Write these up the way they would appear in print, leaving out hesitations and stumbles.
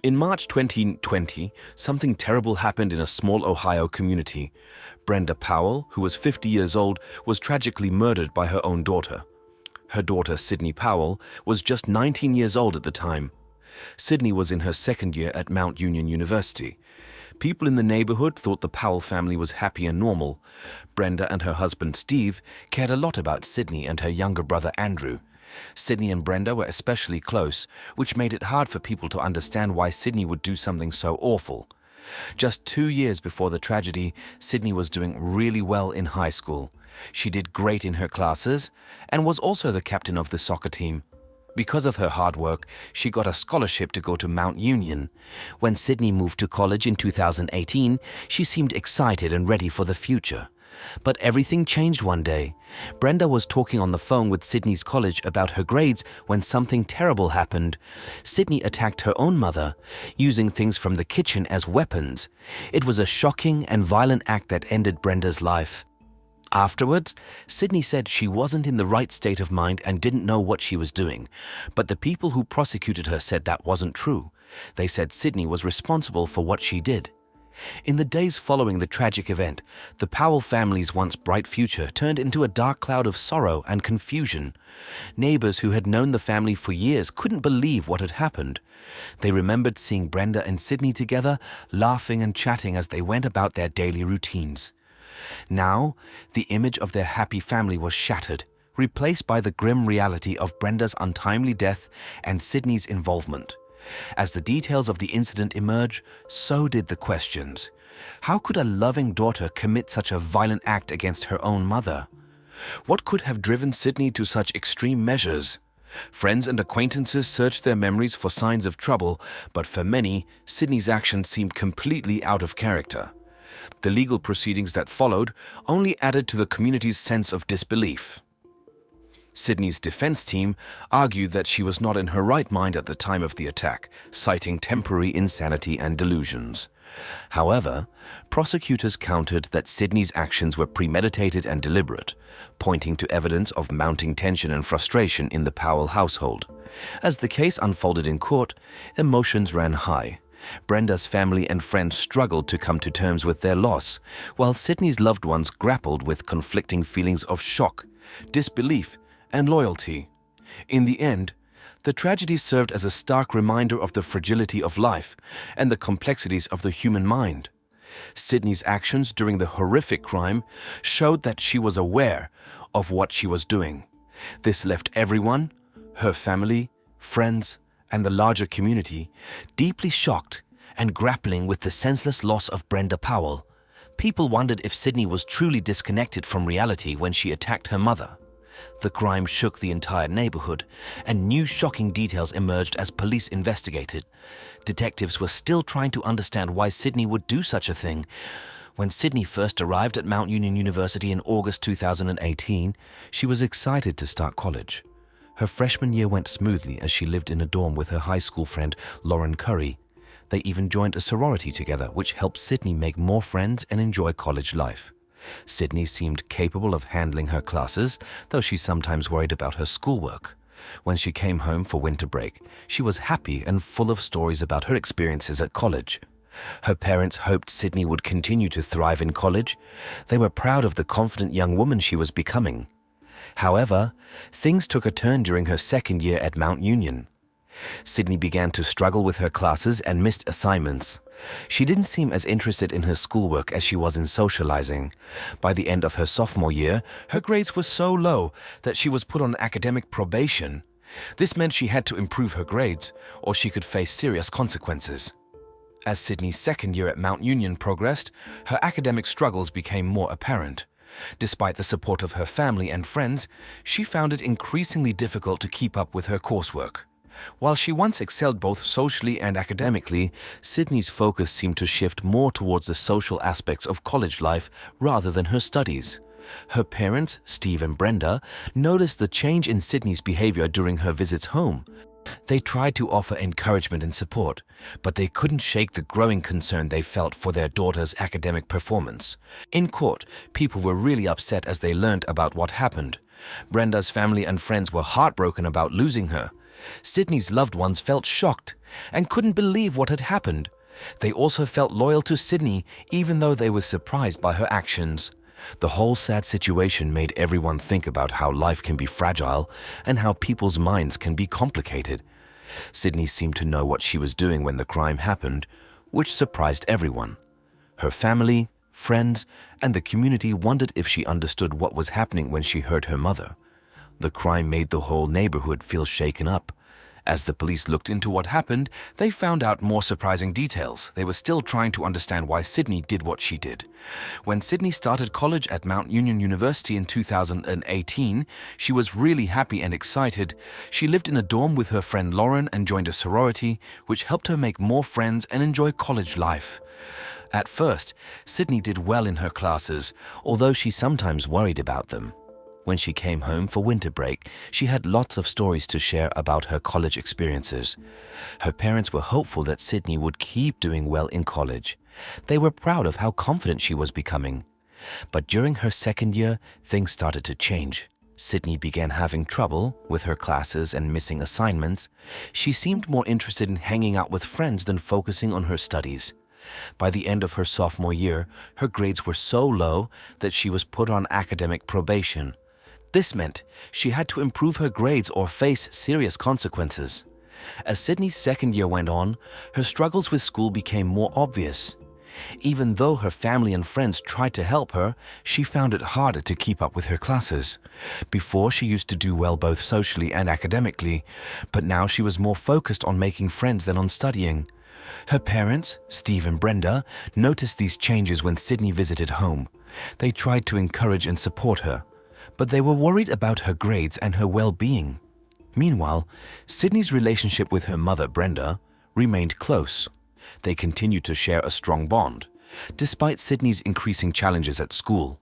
In March 2020, something terrible happened in a small Ohio community. Brenda Powell, who was 50 years old, was tragically murdered by her own daughter. Her daughter, Sydney Powell, was just 19 years old at the time. Sydney was in her second year at Mount Union University. People in the neighborhood thought the Powell family was happy and normal. Brenda and her husband, Steve, cared a lot about Sydney and her younger brother, Andrew. Sydney and Brenda were especially close, which made it hard for people to understand why Sydney would do something so awful. Just 2 years before the tragedy, Sydney was doing really well in high school. She did great in her classes and was also the captain of the soccer team. Because of her hard work, she got a scholarship to go to Mount Union. When Sydney moved to college in 2018, she seemed excited and ready for the future. But everything changed one day. Brenda was talking on the phone with Sydney's college about her grades when something terrible happened. Sydney attacked her own mother, using things from the kitchen as weapons. It was a shocking and violent act that ended Brenda's life. Afterwards, Sydney said she wasn't in the right state of mind and didn't know what she was doing. But the people who prosecuted her said that wasn't true. They said Sydney was responsible for what she did. In the days following the tragic event, the Powell family's once bright future turned into a dark cloud of sorrow and confusion. Neighbors who had known the family for years couldn't believe what had happened. They remembered seeing Brenda and Sydney together, laughing and chatting as they went about their daily routines. Now, the image of their happy family was shattered, replaced by the grim reality of Brenda's untimely death and Sydney's involvement. As the details of the incident emerged, so did the questions. How could a loving daughter commit such a violent act against her own mother? What could have driven Sydney to such extreme measures? Friends and acquaintances searched their memories for signs of trouble, but for many, Sydney's actions seemed completely out of character. The legal proceedings that followed only added to the community's sense of disbelief. Sydney's defense team argued that she was not in her right mind at the time of the attack, citing temporary insanity and delusions. However, prosecutors countered that Sydney's actions were premeditated and deliberate, pointing to evidence of mounting tension and frustration in the Powell household. As the case unfolded in court, emotions ran high. Brenda's family and friends struggled to come to terms with their loss, while Sydney's loved ones grappled with conflicting feelings of shock, disbelief, and loyalty. In the end, the tragedy served as a stark reminder of the fragility of life and the complexities of the human mind. Sydney's actions during the horrific crime showed that she was aware of what she was doing. This left everyone, her family, friends, and the larger community, deeply shocked and grappling with the senseless loss of Brenda Powell. People wondered if Sydney was truly disconnected from reality when she attacked her mother. The crime shook the entire neighborhood, and new shocking details emerged as police investigated. Detectives were still trying to understand why Sydney would do such a thing. When Sydney first arrived at Mount Union University in August 2018, she was excited to start college. Her freshman year went smoothly as she lived in a dorm with her high school friend, Lauren Curry. They even joined a sorority together, which helped Sydney make more friends and enjoy college life. Sydney seemed capable of handling her classes, though she sometimes worried about her schoolwork. When she came home for winter break, she was happy and full of stories about her experiences at college. Her parents hoped Sydney would continue to thrive in college. They were proud of the confident young woman she was becoming. However, things took a turn during her second year at Mount Union. Sydney began to struggle with her classes and missed assignments. She didn't seem as interested in her schoolwork as she was in socializing. By the end of her sophomore year, her grades were so low that she was put on academic probation. This meant she had to improve her grades, or she could face serious consequences. As Sydney's second year at Mount Union progressed, her academic struggles became more apparent. Despite the support of her family and friends, she found it increasingly difficult to keep up with her coursework. While she once excelled both socially and academically, Sydney's focus seemed to shift more towards the social aspects of college life rather than her studies. Her parents, Steve and Brenda, noticed the change in Sydney's behavior during her visits home. They tried to offer encouragement and support, but they couldn't shake the growing concern they felt for their daughter's academic performance. In court, people were really upset as they learned about what happened. Brenda's family and friends were heartbroken about losing her. Sydney's loved ones felt shocked and couldn't believe what had happened. They also felt loyal to Sydney, even though they were surprised by her actions. The whole sad situation made everyone think about how life can be fragile and how people's minds can be complicated. Sydney seemed to know what she was doing when the crime happened, which surprised everyone. Her family, friends, and the community wondered if she understood what was happening when she heard her mother. The crime made the whole neighborhood feel shaken up. As the police looked into what happened, they found out more surprising details. They were still trying to understand why Sydney did what she did. When Sydney started college at Mount Union University in 2018, she was really happy and excited. She lived in a dorm with her friend Lauren and joined a sorority, which helped her make more friends and enjoy college life. At first, Sydney did well in her classes, although she sometimes worried about them. When she came home for winter break, she had lots of stories to share about her college experiences. Her parents were hopeful that Sydney would keep doing well in college. They were proud of how confident she was becoming. But during her second year, things started to change. Sydney began having trouble with her classes and missing assignments. She seemed more interested in hanging out with friends than focusing on her studies. By the end of her sophomore year, her grades were so low that she was put on academic probation. This meant she had to improve her grades or face serious consequences. As Sydney's second year went on, her struggles with school became more obvious. Even though her family and friends tried to help her, she found it harder to keep up with her classes. Before, she used to do well both socially and academically, but now she was more focused on making friends than on studying. Her parents, Steve and Brenda, noticed these changes when Sydney visited home. They tried to encourage and support her, but they were worried about her grades and her well-being. Meanwhile, Sydney's relationship with her mother, Brenda, remained close. They continued to share a strong bond, despite Sydney's increasing challenges at school.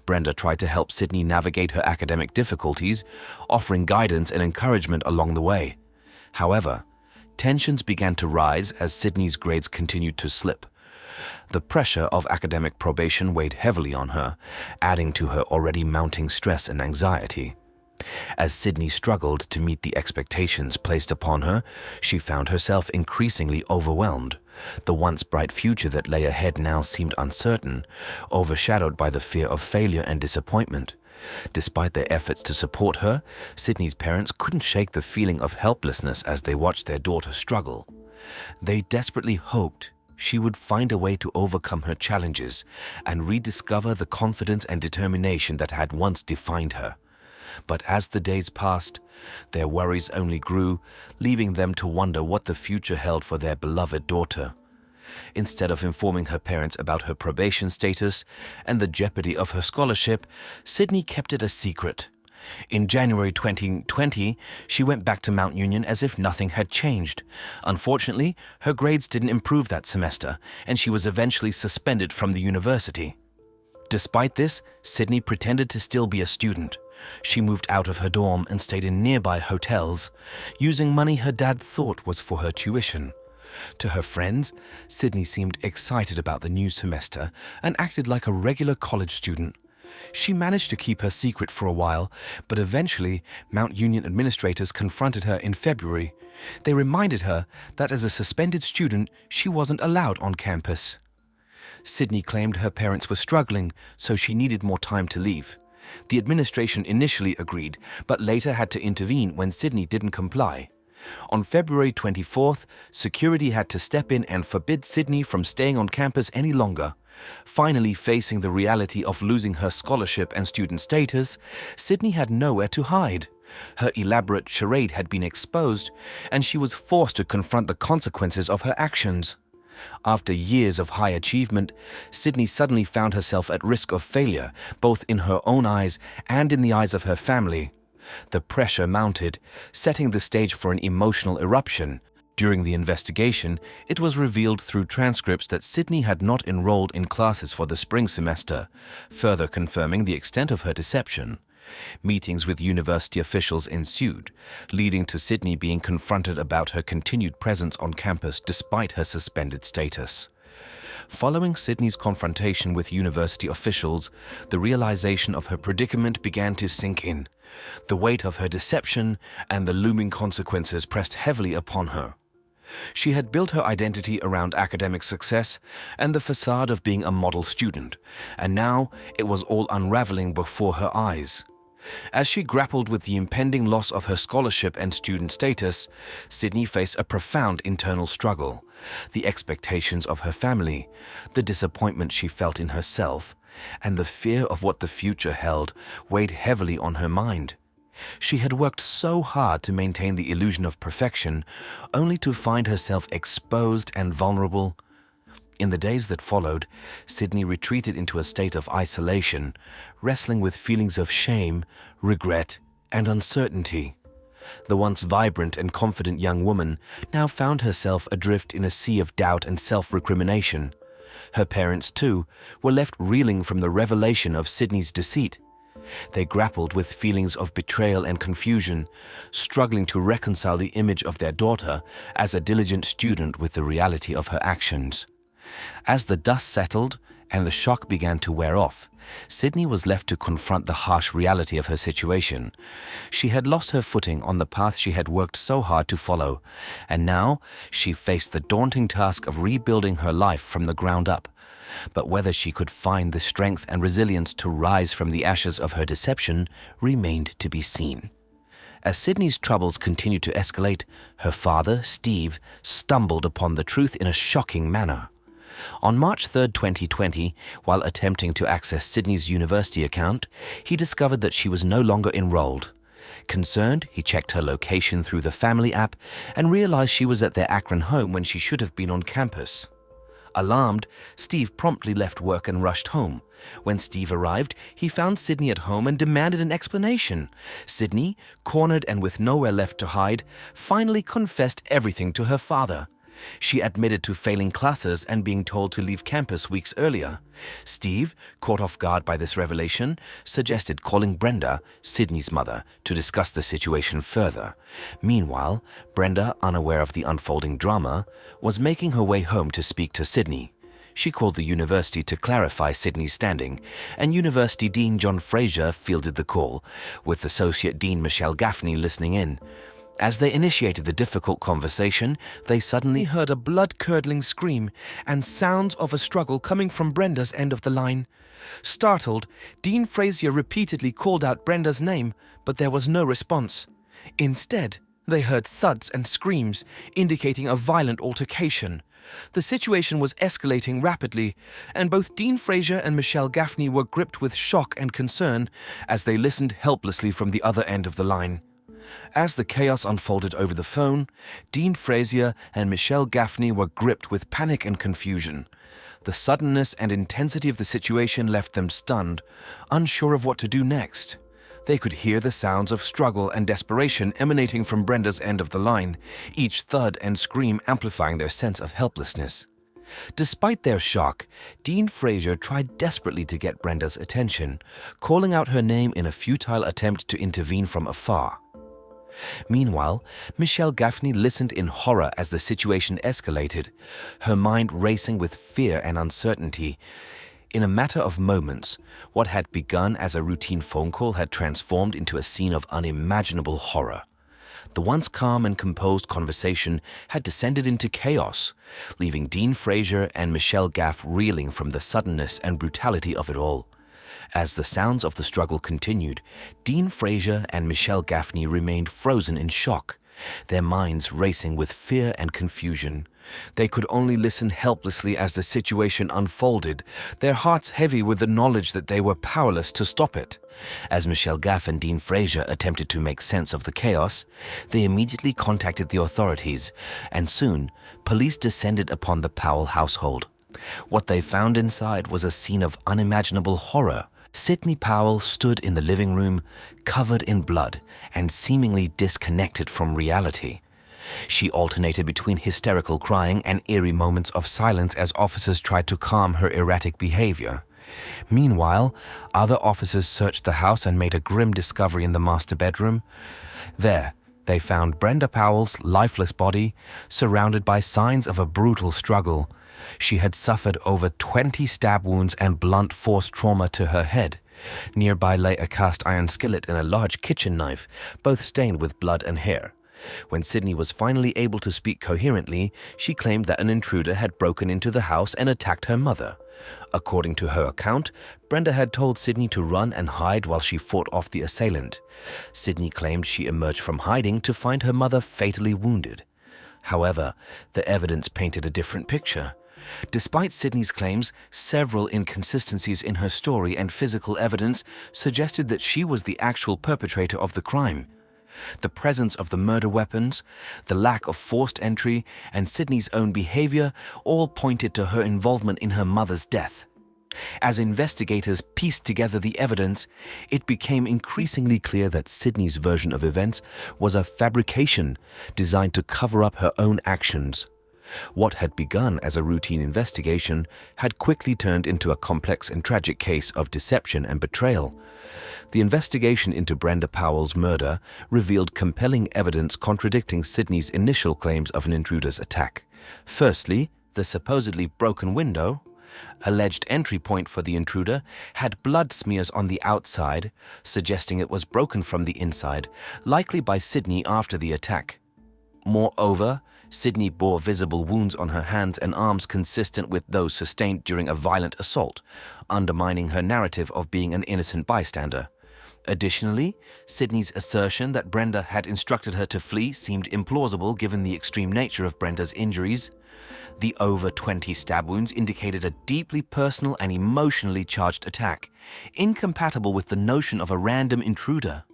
Brenda tried to help Sydney navigate her academic difficulties, offering guidance and encouragement along the way. However, tensions began to rise as Sydney's grades continued to slip. The pressure of academic probation weighed heavily on her, adding to her already mounting stress and anxiety. As Sydney struggled to meet the expectations placed upon her, she found herself increasingly overwhelmed. The once bright future that lay ahead now seemed uncertain, overshadowed by the fear of failure and disappointment. Despite their efforts to support her, Sydney's parents couldn't shake the feeling of helplessness as they watched their daughter struggle. They desperately hoped she would find a way to overcome her challenges and rediscover the confidence and determination that had once defined her. But as the days passed, their worries only grew, leaving them to wonder what the future held for their beloved daughter. Instead of informing her parents about her probation status and the jeopardy of her scholarship, Sydney kept it a secret. In January 2020, she went back to Mount Union as if nothing had changed. Unfortunately, her grades didn't improve that semester, and she was eventually suspended from the university. Despite this, Sydney pretended to still be a student. She moved out of her dorm and stayed in nearby hotels, using money her dad thought was for her tuition. To her friends, Sydney seemed excited about the new semester and acted like a regular college student. She managed to keep her secret for a while, but eventually Mount Union administrators confronted her in February. They reminded her that as a suspended student, she wasn't allowed on campus. Sydney claimed her parents were struggling, so she needed more time to leave. The administration initially agreed, but later had to intervene when Sydney didn't comply. On February 24th, security had to step in and forbid Sydney from staying on campus any longer. Finally facing the reality of losing her scholarship and student status, Sydney had nowhere to hide. Her elaborate charade had been exposed, and she was forced to confront the consequences of her actions. After years of high achievement, Sydney suddenly found herself at risk of failure, both in her own eyes and in the eyes of her family. The pressure mounted, setting the stage for an emotional eruption. During the investigation, it was revealed through transcripts that Sydney had not enrolled in classes for the spring semester, further confirming the extent of her deception. Meetings with university officials ensued, leading to Sydney being confronted about her continued presence on campus despite her suspended status. Following Sydney's confrontation with university officials, the realization of her predicament began to sink in. The weight of her deception and the looming consequences pressed heavily upon her. She had built her identity around academic success and the facade of being a model student, and now it was all unraveling before her eyes. As she grappled with the impending loss of her scholarship and student status, Sydney faced a profound internal struggle. The expectations of her family, the disappointment she felt in herself, and the fear of what the future held weighed heavily on her mind. She had worked so hard to maintain the illusion of perfection, only to find herself exposed and vulnerable. In the days that followed, Sydney retreated into a state of isolation, wrestling with feelings of shame, regret, and uncertainty. The once vibrant and confident young woman now found herself adrift in a sea of doubt and self-recrimination. Her parents, too, were left reeling from the revelation of Sydney's deceit. They grappled with feelings of betrayal and confusion, struggling to reconcile the image of their daughter as a diligent student with the reality of her actions. As the dust settled and the shock began to wear off, Sydney was left to confront the harsh reality of her situation. She had lost her footing on the path she had worked so hard to follow, and now she faced the daunting task of rebuilding her life from the ground up. But whether she could find the strength and resilience to rise from the ashes of her deception remained to be seen. As Sydney's troubles continued to escalate, her father, Steve, stumbled upon the truth in a shocking manner. On March 3, 2020, while attempting to access Sydney's university account, he discovered that she was no longer enrolled. Concerned, he checked her location through the family app and realized she was at their Akron home when she should have been on campus. Alarmed, Steve promptly left work and rushed home. When Steve arrived, he found Sydney at home and demanded an explanation. Sydney, cornered and with nowhere left to hide, finally confessed everything to her father. She admitted to failing classes and being told to leave campus weeks earlier. Steve, caught off guard by this revelation, suggested calling Brenda, Sydney's mother, to discuss the situation further. Meanwhile, Brenda, unaware of the unfolding drama, was making her way home to speak to Sydney. She called the university to clarify Sydney's standing, and University Dean John Fraser fielded the call, with Associate Dean Michelle Gaffney listening in. As they initiated the difficult conversation, they suddenly heard a blood-curdling scream and sounds of a struggle coming from Brenda's end of the line. Startled, Dean Frazier repeatedly called out Brenda's name, but there was no response. Instead, they heard thuds and screams, indicating a violent altercation. The situation was escalating rapidly, and both Dean Frazier and Michelle Gaffney were gripped with shock and concern as they listened helplessly from the other end of the line. As the chaos unfolded over the phone, Dean Frazier and Michelle Gaffney were gripped with panic and confusion. The suddenness and intensity of the situation left them stunned, unsure of what to do next. They could hear the sounds of struggle and desperation emanating from Brenda's end of the line, each thud and scream amplifying their sense of helplessness. Despite their shock, Dean Frazier tried desperately to get Brenda's attention, calling out her name in a futile attempt to intervene from afar. Meanwhile, Michelle Gaffney listened in horror as the situation escalated, her mind racing with fear and uncertainty. In a matter of moments, what had begun as a routine phone call had transformed into a scene of unimaginable horror. The once calm and composed conversation had descended into chaos, leaving Dean Frazier and Michelle Gaff reeling from the suddenness and brutality of it all. As the sounds of the struggle continued, Dean Frazier and Michelle Gaffney remained frozen in shock, their minds racing with fear and confusion. They could only listen helplessly as the situation unfolded, their hearts heavy with the knowledge that they were powerless to stop it. As Michelle Gaff and Dean Frazier attempted to make sense of the chaos, they immediately contacted the authorities, and soon, police descended upon the Powell household. What they found inside was a scene of unimaginable horror. Sydney Powell stood in the living room, covered in blood and seemingly disconnected from reality. She alternated between hysterical crying and eerie moments of silence as officers tried to calm her erratic behavior. Meanwhile, other officers searched the house and made a grim discovery in the master bedroom. There, They found Brenda Powell's lifeless body surrounded by signs of a brutal struggle. She had suffered over 20 stab wounds and blunt force trauma to her head. Nearby lay a cast iron skillet and a large kitchen knife, both stained with blood and hair. When Sydney was finally able to speak coherently, she claimed that an intruder had broken into the house and attacked her mother. According to her account, Brenda had told Sydney to run and hide while she fought off the assailant. Sydney claimed she emerged from hiding to find her mother fatally wounded. However, the evidence painted a different picture. Despite Sydney's claims, several inconsistencies in her story and physical evidence suggested that she was the actual perpetrator of the crime. The presence of the murder weapons, the lack of forced entry, and Sydney's own behavior all pointed to her involvement in her mother's death. As investigators pieced together the evidence, it became increasingly clear that Sydney's version of events was a fabrication designed to cover up her own actions. What had begun as a routine investigation had quickly turned into a complex and tragic case of deception and betrayal. The investigation into Brenda Powell's murder revealed compelling evidence contradicting Sydney's initial claims of an intruder's attack. Firstly, the supposedly broken window, alleged entry point for the intruder, had blood smears on the outside, suggesting it was broken from the inside, likely by Sydney after the attack. Moreover, Sydney bore visible wounds on her hands and arms consistent with those sustained during a violent assault, undermining her narrative of being an innocent bystander. Additionally, Sydney's assertion that Brenda had instructed her to flee seemed implausible given the extreme nature of Brenda's injuries. The over 20 stab wounds indicated a deeply personal and emotionally charged attack, incompatible with the notion of a random intruder.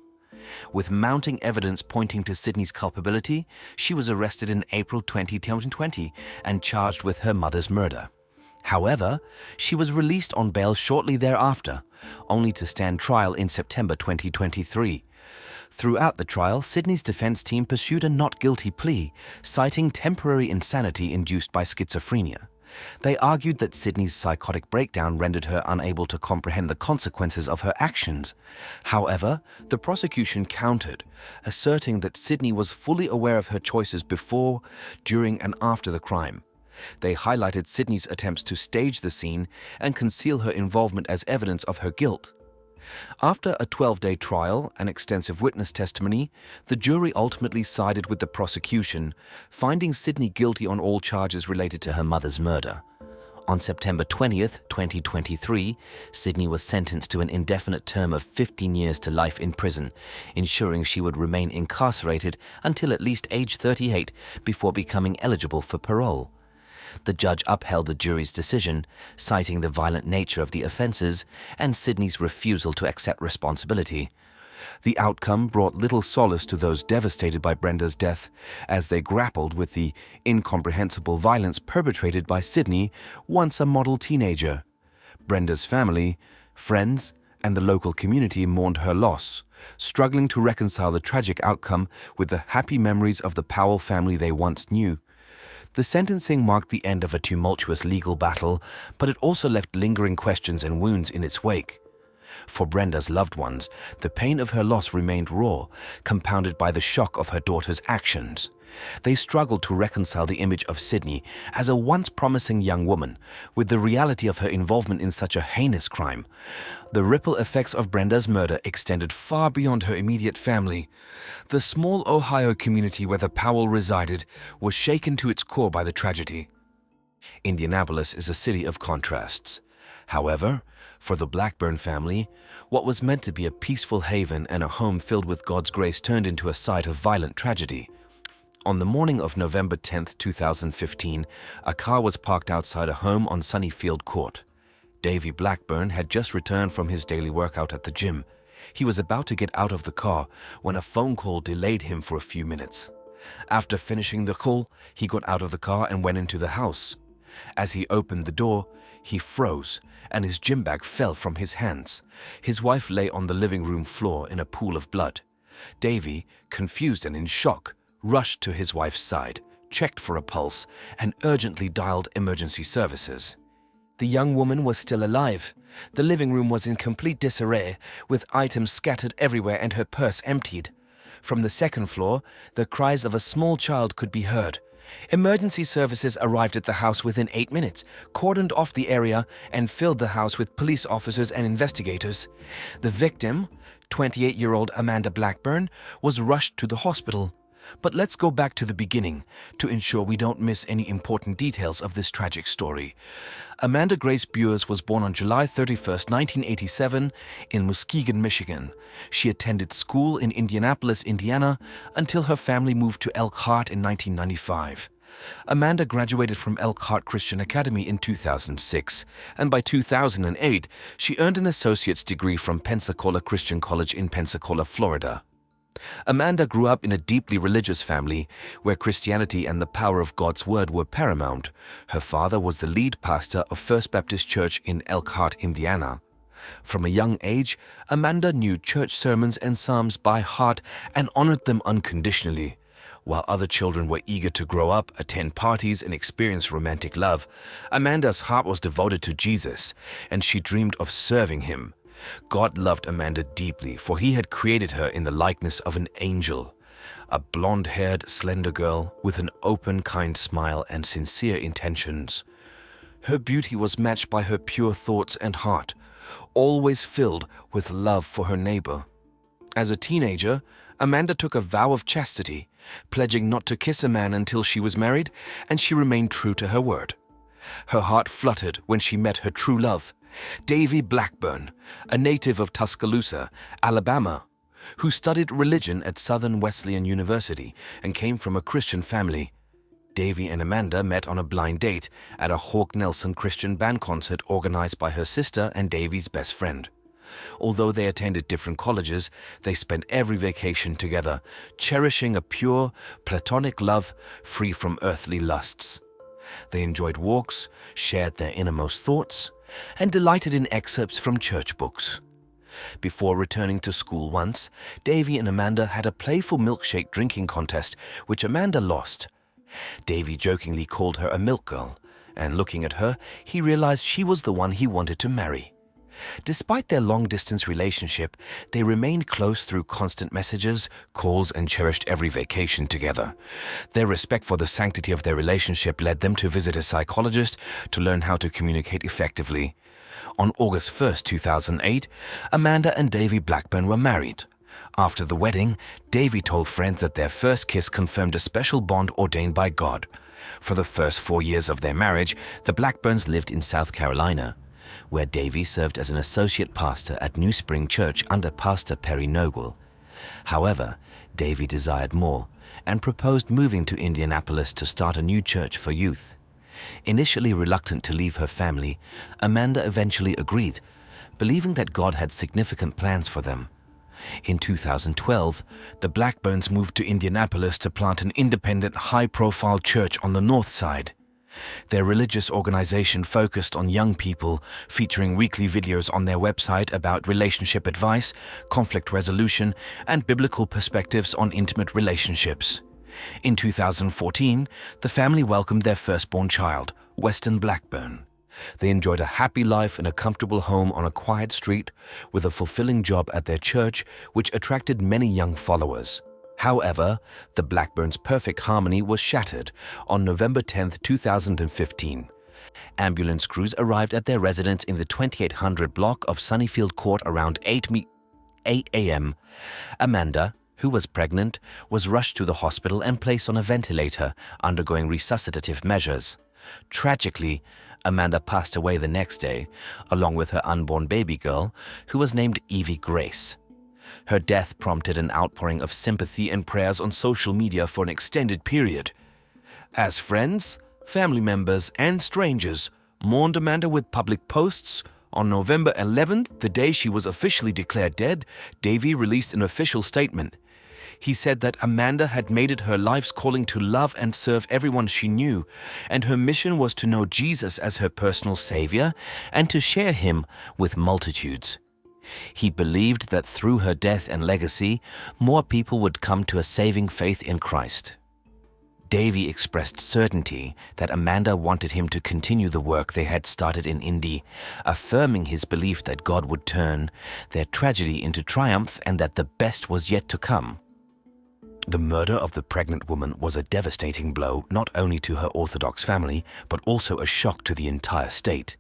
With mounting evidence pointing to Sydney's culpability, she was arrested in April 2020 and charged with her mother's murder. However, she was released on bail shortly thereafter, only to stand trial in September 2023. Throughout the trial, Sydney's defense team pursued a not guilty plea, citing temporary insanity induced by schizophrenia. They argued that Sydney's psychotic breakdown rendered her unable to comprehend the consequences of her actions. However, the prosecution countered, asserting that Sydney was fully aware of her choices before, during, and after the crime. They highlighted Sydney's attempts to stage the scene and conceal her involvement as evidence of her guilt. After a 12-day trial and extensive witness testimony, the jury ultimately sided with the prosecution, finding Sydney guilty on all charges related to her mother's murder. On September 20th, 2023, Sydney was sentenced to an indefinite term of 15 years to life in prison, ensuring she would remain incarcerated until at least age 38 before becoming eligible for parole. The judge upheld the jury's decision, citing the violent nature of the offenses and Sydney's refusal to accept responsibility. The outcome brought little solace to those devastated by Brenda's death as they grappled with the incomprehensible violence perpetrated by Sydney, once a model teenager. Brenda's family, friends, and the local community mourned her loss, struggling to reconcile the tragic outcome with the happy memories of the Powell family they once knew. The sentencing marked the end of a tumultuous legal battle, but it also left lingering questions and wounds in its wake. For Brenda's loved ones, the pain of her loss remained raw, compounded by the shock of her daughter's actions. They struggled to reconcile the image of Sydney as a once promising young woman with the reality of her involvement in such a heinous crime. The ripple effects of Brenda's murder extended far beyond her immediate family. The small Ohio community where the Powell resided was shaken to its core by the tragedy. Indianapolis is a city of contrasts. However, for the Blackburn family, what was meant to be a peaceful haven and a home filled with God's grace turned into a site of violent tragedy. On the morning of November 10, 2015, a car was parked outside a home on Sunnyfield Court. Davy Blackburn had just returned from his daily workout at the gym. He was about to get out of the car when a phone call delayed him for a few minutes. After finishing the call, he got out of the car and went into the house. As he opened the door, he froze and his gym bag fell from his hands. His wife lay on the living room floor in a pool of blood. Davy, confused and in shock, rushed to his wife's side, checked for a pulse, and urgently dialed emergency services. The young woman was still alive. The living room was in complete disarray, with items scattered everywhere and her purse emptied. From the second floor, the cries of a small child could be heard. Emergency services arrived at the house within 8 minutes, cordoned off the area, and filled the house with police officers and investigators. The victim, 28-year-old Amanda Blackburn, was rushed to the hospital. But let's go back to the beginning to ensure we don't miss any important details of this tragic story. Amanda Grace Bures was born on July 31, 1987, in Muskegon, Michigan. She attended school in Indianapolis, Indiana, until her family moved to Elkhart in 1995. Amanda graduated from Elkhart Christian Academy in 2006, and by 2008, she earned an associate's degree from Pensacola Christian College in Pensacola, Florida. Amanda grew up in a deeply religious family where Christianity and the power of God's Word were paramount. Her father was the lead pastor of First Baptist Church in Elkhart, Indiana. From a young age, Amanda knew church sermons and psalms by heart and honored them unconditionally. While other children were eager to grow up, attend parties, and experience romantic love, Amanda's heart was devoted to Jesus, and she dreamed of serving Him. God loved Amanda deeply, for He had created her in the likeness of an angel, a blonde-haired, slender girl with an open, kind smile and sincere intentions. Her beauty was matched by her pure thoughts and heart, always filled with love for her neighbor. As a teenager, Amanda took a vow of chastity, pledging not to kiss a man until she was married, and she remained true to her word. Her heart fluttered when she met her true love, Davy Blackburn, a native of Tuscaloosa, Alabama, who studied religion at Southern Wesleyan University and came from a Christian family. Davy and Amanda met on a blind date at a Hawk Nelson Christian band concert organized by her sister and Davy's best friend. Although they attended different colleges, they spent every vacation together, cherishing a pure, platonic love free from earthly lusts. They enjoyed walks, shared their innermost thoughts, and delighted in excerpts from church books. Before returning to school once, Davy and Amanda had a playful milkshake drinking contest, which Amanda lost. Davy jokingly called her a milk girl, and looking at her, he realized she was the one he wanted to marry. Despite their long-distance relationship, they remained close through constant messages, calls, and cherished every vacation together. Their respect for the sanctity of their relationship led them to visit a psychologist to learn how to communicate effectively. On August 1, 2008, Amanda and Davy Blackburn were married. After the wedding, Davy told friends that their first kiss confirmed a special bond ordained by God. For the first 4 years of their marriage, the Blackburns lived in South Carolina, where Davy served as an associate pastor at New Spring Church under Pastor Perry Nogle. However, Davy desired more and proposed moving to Indianapolis to start a new church for youth. Initially reluctant to leave her family, Amanda eventually agreed, believing that God had significant plans for them. In 2012, the Blackburns moved to Indianapolis to plant an independent, high-profile church on the north side. Their religious organization focused on young people, featuring weekly videos on their website about relationship advice, conflict resolution, and biblical perspectives on intimate relationships. In 2014, the family welcomed their firstborn child, Weston Blackburn. They enjoyed a happy life in a comfortable home on a quiet street with a fulfilling job at their church, which attracted many young followers. However, the Blackburns' perfect harmony was shattered on November 10, 2015. Ambulance crews arrived at their residence in the 2800 block of Sunnyfield Court around 8 a.m. Amanda, who was pregnant, was rushed to the hospital and placed on a ventilator, undergoing resuscitative measures. Tragically, Amanda passed away the next day, along with her unborn baby girl, who was named Evie Grace. Her death prompted an outpouring of sympathy and prayers on social media for an extended period. As friends, family members, and strangers mourned Amanda with public posts, on November 11th, the day she was officially declared dead, Davy released an official statement. He said that Amanda had made it her life's calling to love and serve everyone she knew, and her mission was to know Jesus as her personal savior and to share him with multitudes. He believed that through her death and legacy, more people would come to a saving faith in Christ. Davy expressed certainty that Amanda wanted him to continue the work they had started in Indy, affirming his belief that God would turn their tragedy into triumph and that the best was yet to come. The murder of the pregnant woman was a devastating blow not only to her Orthodox family, but also a shock to the entire state.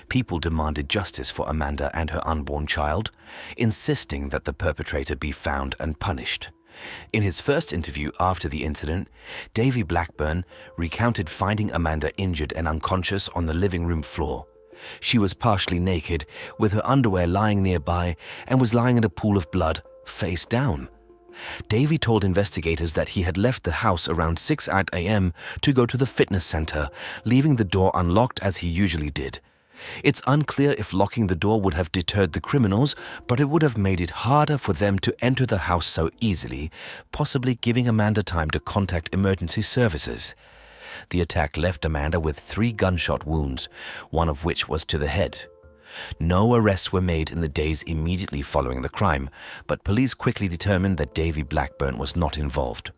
People demanded justice for Amanda and her unborn child, insisting that the perpetrator be found and punished. In his first interview after the incident, Davy Blackburn recounted finding Amanda injured and unconscious on the living room floor. She was partially naked, with her underwear lying nearby, and was lying in a pool of blood, face down. Davy told investigators that he had left the house around 6 a.m. to go to the fitness center, leaving the door unlocked as he usually did. It's unclear if locking the door would have deterred the criminals, but it would have made it harder for them to enter the house so easily, possibly giving Amanda time to contact emergency services. The attack left Amanda with 3 gunshot wounds, one of which was to the head. No arrests were made in the days immediately following the crime, but police quickly determined that Davy Blackburn was not involved.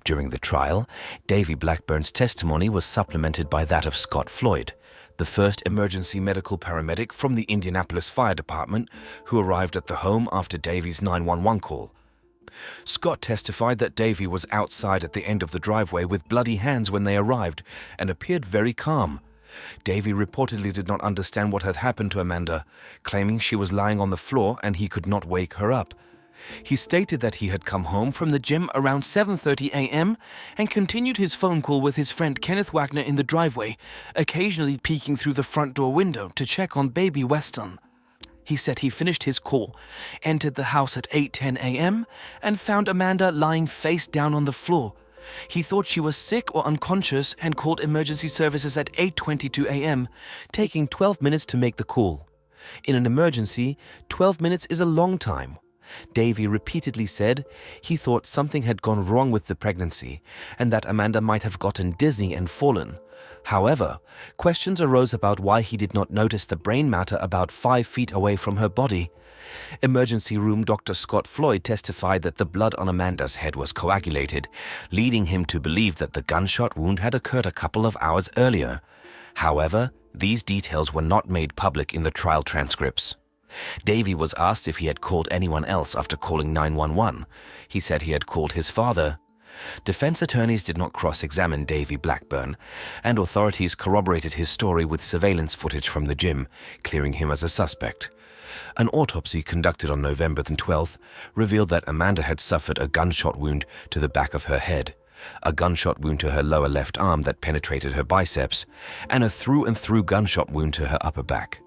During the trial, Davy Blackburn's testimony was supplemented by that of Scott Floyd, the first emergency medical paramedic from the Indianapolis Fire Department who arrived at the home after Davy's 911 call. Scott testified that Davy was outside at the end of the driveway with bloody hands when they arrived and appeared very calm. Davy reportedly did not understand what had happened to Amanda, claiming she was lying on the floor and he could not wake her up. He stated that he had come home from the gym around 7:30 a.m. and continued his phone call with his friend Kenneth Wagner in the driveway, occasionally peeking through the front door window to check on baby Weston. He said he finished his call, entered the house at 8:10 a.m. and found Amanda lying face down on the floor. He thought she was sick or unconscious and called emergency services at 8:22 a.m., taking 12 minutes to make the call. In an emergency, 12 minutes is a long time. Davy repeatedly said he thought something had gone wrong with the pregnancy and that Amanda might have gotten dizzy and fallen. However, questions arose about why he did not notice the brain matter about 5 feet away from her body. Emergency room Dr. Scott Floyd testified that the blood on Amanda's head was coagulated, leading him to believe that the gunshot wound had occurred a couple of hours earlier. However, these details were not made public in the trial transcripts. Davy was asked if he had called anyone else after calling 911. He said he had called his father. Defense attorneys did not cross-examine Davy Blackburn, and authorities corroborated his story with surveillance footage from the gym, clearing him as a suspect. An autopsy conducted on November 12th revealed that Amanda had suffered a gunshot wound to the back of her head, a gunshot wound to her lower left arm that penetrated her biceps, and a through-and-through gunshot wound to her upper back.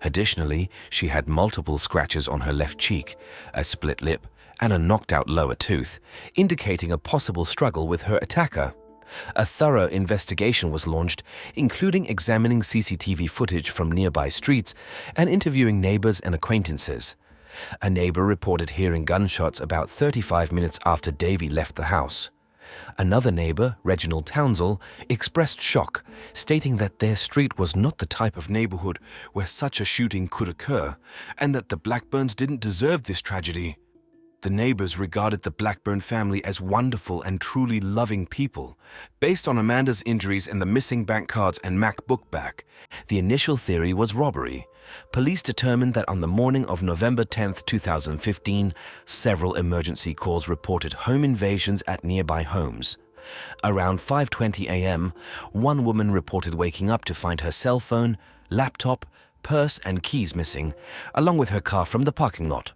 Additionally, she had multiple scratches on her left cheek, a split lip, and a knocked-out lower tooth, indicating a possible struggle with her attacker. A thorough investigation was launched, including examining CCTV footage from nearby streets and interviewing neighbors and acquaintances. A neighbor reported hearing gunshots about 35 minutes after Davy left the house. Another neighbor, Reginald Townsell, expressed shock, stating that their street was not the type of neighborhood where such a shooting could occur, and that the Blackburns didn't deserve this tragedy. The neighbors regarded the Blackburn family as wonderful and truly loving people. Based on Amanda's injuries and the missing bank cards and MacBook bag, the initial theory was robbery. Police determined that on the morning of November 10, 2015, several emergency calls reported home invasions at nearby homes. Around 5:20 a.m., one woman reported waking up to find her cell phone, laptop, purse and keys missing, along with her car from the parking lot.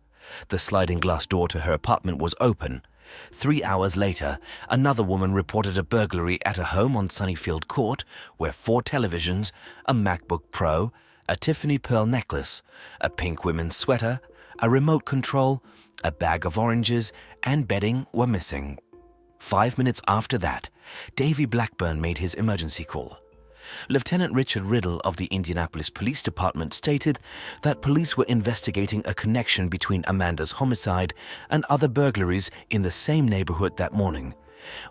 The sliding glass door to her apartment was open. 3 hours later, another woman reported a burglary at a home on Sunnyfield Court where 4 televisions, a MacBook Pro, a Tiffany pearl necklace, a pink women's sweater, a remote control, a bag of oranges, and bedding were missing. 5 minutes after that, Davy Blackburn made his emergency call. Lieutenant Richard Riddle of the Indianapolis Police Department stated that police were investigating a connection between Amanda's homicide and other burglaries in the same neighborhood that morning.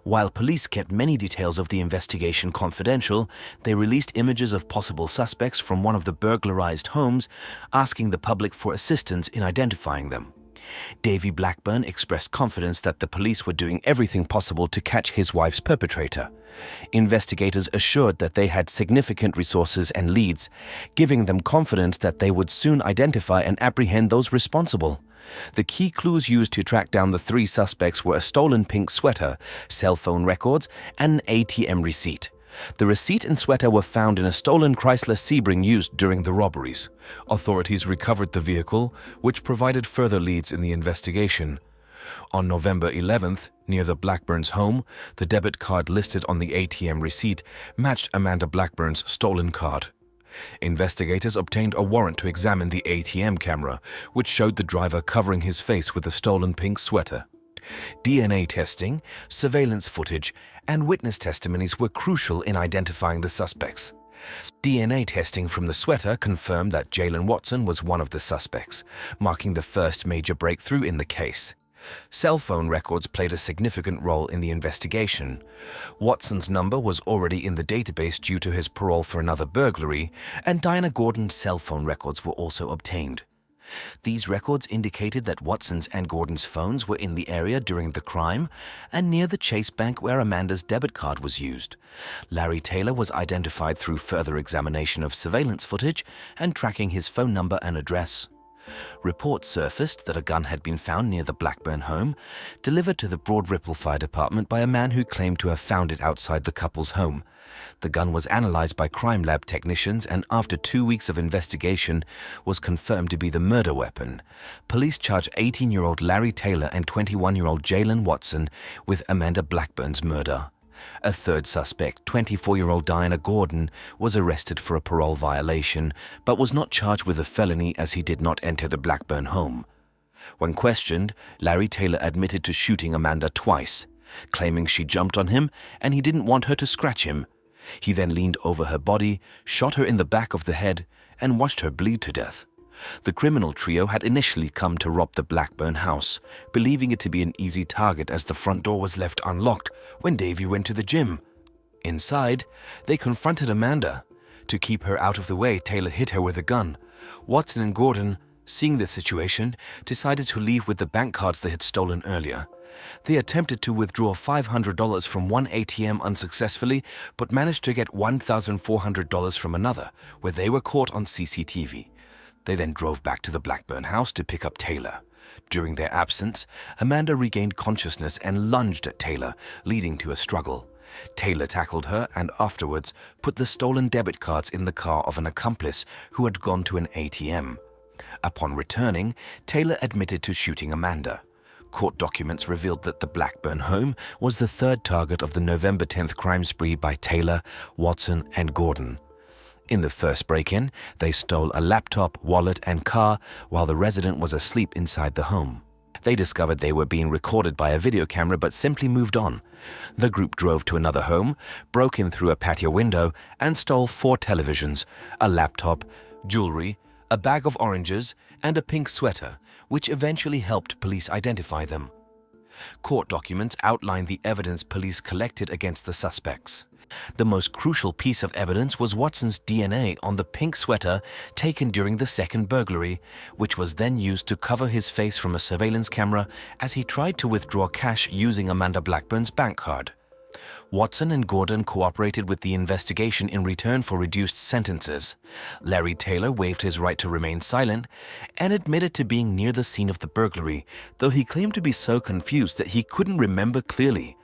While police kept many details of the investigation confidential, they released images of possible suspects from one of the burglarized homes, asking the public for assistance in identifying them. Davy Blackburn expressed confidence that the police were doing everything possible to catch his wife's perpetrator. Investigators assured that they had significant resources and leads, giving them confidence that they would soon identify and apprehend those responsible. The key clues used to track down the three suspects were a stolen pink sweater, cell phone records, and an ATM receipt. The receipt and sweater were found in a stolen Chrysler Sebring used during the robberies. Authorities recovered the vehicle, which provided further leads in the investigation. On November 11th, near the Blackburns' home, the debit card listed on the ATM receipt matched Amanda Blackburn's stolen card. Investigators obtained a warrant to examine the ATM camera, which showed the driver covering his face with the stolen pink sweater. DNA testing, surveillance footage, and witness testimonies were crucial in identifying the suspects. DNA testing from the sweater confirmed that Jaylen Watson was one of the suspects, marking the first major breakthrough in the case. Cell phone records played a significant role in the investigation. Watson's number was already in the database due to his parole for another burglary, and Diana Gordon's cell phone records were also obtained. These records indicated that Watson's and Gordon's phones were in the area during the crime and near the Chase Bank where Amanda's debit card was used. Larry Taylor was identified through further examination of surveillance footage and tracking his phone number and address. Reports surfaced that a gun had been found near the Blackburn home, delivered to the Broad Ripple Fire Department by a man who claimed to have found it outside the couple's home. The gun was analyzed by crime lab technicians and after 2 weeks of investigation was confirmed to be the murder weapon. Police charged 18-year-old Larry Taylor and 21-year-old Jaylen Watson with Amanda Blackburn's murder. A third suspect, 24-year-old Diana Gordon, was arrested for a parole violation, but was not charged with a felony as he did not enter the Blackburn home. When questioned, Larry Taylor admitted to shooting Amanda twice, claiming she jumped on him and he didn't want her to scratch him. He then leaned over her body, shot her in the back of the head, and watched her bleed to death. The criminal trio had initially come to rob the Blackburn house, believing it to be an easy target as the front door was left unlocked when Davy went to the gym. Inside, they confronted Amanda. To keep her out of the way, Taylor hit her with a gun. Watson and Gordon, seeing the situation, decided to leave with the bank cards they had stolen earlier. They attempted to withdraw $500 from one ATM unsuccessfully, but managed to get $1,400 from another, where they were caught on CCTV. They then drove back to the Blackburn house to pick up Taylor. During their absence, Amanda regained consciousness and lunged at Taylor, leading to a struggle. Taylor tackled her and afterwards put the stolen debit cards in the car of an accomplice who had gone to an ATM. Upon returning, Taylor admitted to shooting Amanda. Court documents revealed that the Blackburn home was the third target of the November 10th crime spree by Taylor, Watson, and Gordon. In the first break-in, they stole a laptop, wallet, and car while the resident was asleep inside the home. They discovered they were being recorded by a video camera but simply moved on. The group drove to another home, broke in through a patio window, and stole 4 televisions, a laptop, jewelry, a bag of oranges, and a pink sweater, which eventually helped police identify them. Court documents outlined the evidence police collected against the suspects. The most crucial piece of evidence was Watson's DNA on the pink sweater taken during the second burglary, which was then used to cover his face from a surveillance camera as he tried to withdraw cash using Amanda Blackburn's bank card. Watson and Gordon cooperated with the investigation in return for reduced sentences. Larry Taylor waived his right to remain silent and admitted to being near the scene of the burglary, though he claimed to be so confused that he couldn't remember clearly.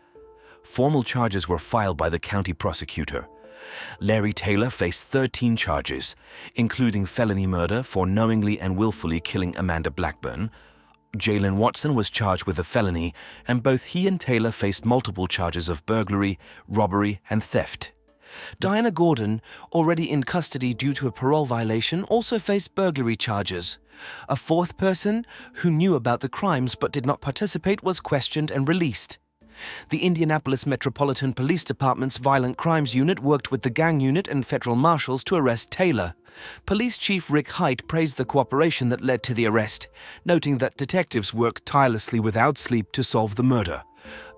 Formal charges were filed by the county prosecutor. Larry Taylor faced 13 charges, including felony murder for knowingly and willfully killing Amanda Blackburn. Jaylen Watson was charged with a felony, and both he and Taylor faced multiple charges of burglary, robbery, and theft. Diana Gordon, already in custody due to a parole violation, also faced burglary charges. A fourth person, who knew about the crimes but did not participate, was questioned and released. The Indianapolis Metropolitan Police Department's Violent Crimes Unit worked with the gang unit and federal marshals to arrest Taylor. Police Chief Rick Hite praised the cooperation that led to the arrest, noting that detectives worked tirelessly without sleep to solve the murder.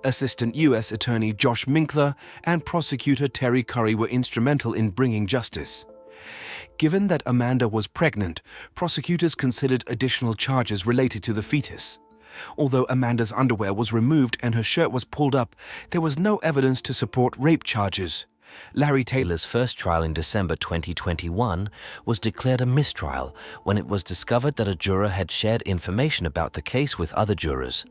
Assistant U.S. Attorney Josh Minkler and Prosecutor Terry Curry were instrumental in bringing justice. Given that Amanda was pregnant, prosecutors considered additional charges related to the fetus. Although Amanda's underwear was removed and her shirt was pulled up, there was no evidence to support rape charges. Larry Taylor's first trial in December 2021 was declared a mistrial when it was discovered that a juror had shared information about the case with other jurors.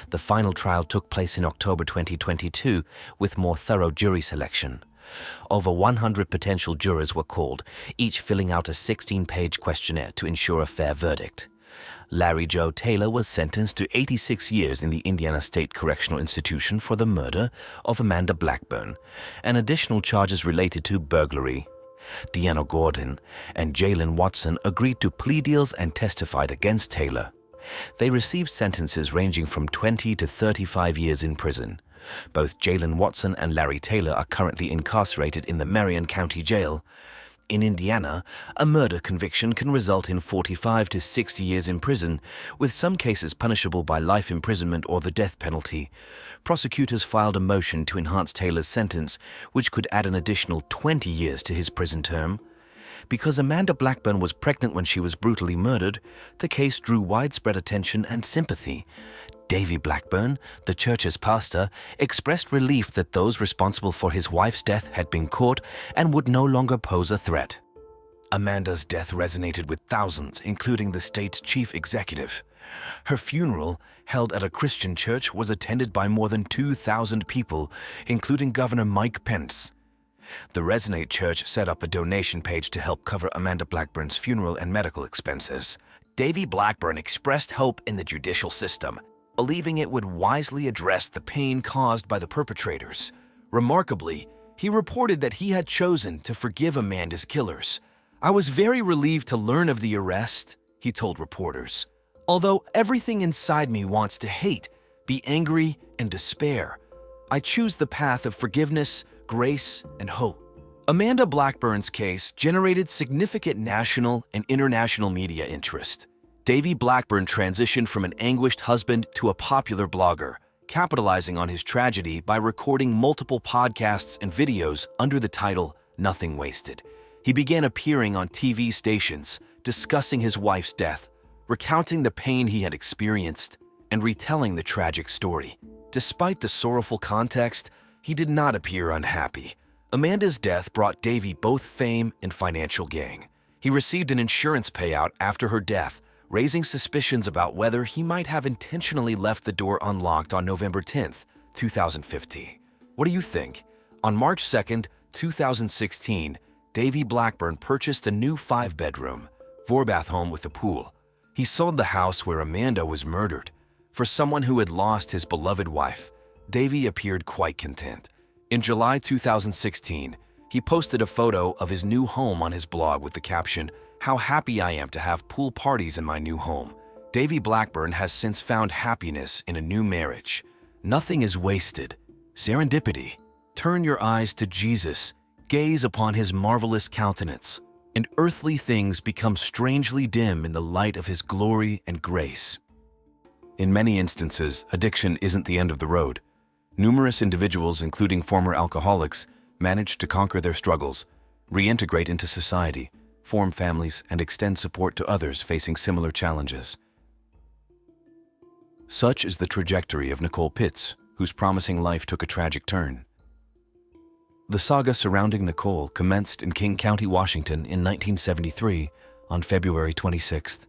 The final trial took place in October 2022 with more thorough jury selection. Over 100 potential jurors were called, each filling out a 16-page questionnaire to ensure a fair verdict. Larry Joe Taylor was sentenced to 86 years in the Indiana State Correctional Institution for the murder of Amanda Blackburn and additional charges related to burglary. Deanna Gordon and Jalen Watson agreed to plea deals and testified against Taylor. They received sentences ranging from 20 to 35 years in prison. Both Jalen Watson and Larry Taylor are currently incarcerated in the Marion County Jail. In Indiana, a murder conviction can result in 45 to 60 years in prison, with some cases punishable by life imprisonment or the death penalty. Prosecutors filed a motion to enhance Taylor's sentence, which could add an additional 20 years to his prison term. Because Amanda Blackburn was pregnant when she was brutally murdered, the case drew widespread attention and sympathy. Davy Blackburn, the church's pastor, expressed relief that those responsible for his wife's death had been caught and would no longer pose a threat. Amanda's death resonated with thousands, including the state's chief executive. Her funeral, held at a Christian church, was attended by more than 2,000 people, including Governor Mike Pence. The Resonate Church set up a donation page to help cover Amanda Blackburn's funeral and medical expenses. Davy Blackburn expressed hope in the judicial system, believing it would wisely address the pain caused by the perpetrators. Remarkably, he reported that he had chosen to forgive Amanda's killers. "I was very relieved to learn of the arrest," he told reporters. "Although everything inside me wants to hate, be angry, and despair, I choose the path of forgiveness, grace, and hope." Amanda Blackburn's case generated significant national and international media interest. Davy Blackburn transitioned from an anguished husband to a popular blogger, capitalizing on his tragedy by recording multiple podcasts and videos under the title Nothing Wasted. He began appearing on TV stations, discussing his wife's death, recounting the pain he had experienced, and retelling the tragic story. Despite the sorrowful context, he did not appear unhappy. Amanda's death brought Davy both fame and financial gain. He received an insurance payout after her death, raising suspicions about whether he might have intentionally left the door unlocked on November 10, 2015. What do you think? On March 2, 2016, Davy Blackburn purchased a new 5-bedroom, 4-bath home with a pool. He sold the house where Amanda was murdered. For someone who had lost his beloved wife, Davy appeared quite content. In July 2016, he posted a photo of his new home on his blog with the caption, "How happy I am to have pool parties in my new home." Davy Blackburn has since found happiness in a new marriage. Nothing is wasted. Serendipity. Turn your eyes to Jesus, gaze upon his marvelous countenance, and earthly things become strangely dim in the light of his glory and grace. In many instances, addiction isn't the end of the road. Numerous individuals, including former alcoholics, manage to conquer their struggles, reintegrate into society, form families, and extend support to others facing similar challenges. Such is the trajectory of Nicole Pitts, whose promising life took a tragic turn. The saga surrounding Nicole commenced in King County, Washington in 1973 on February 26th.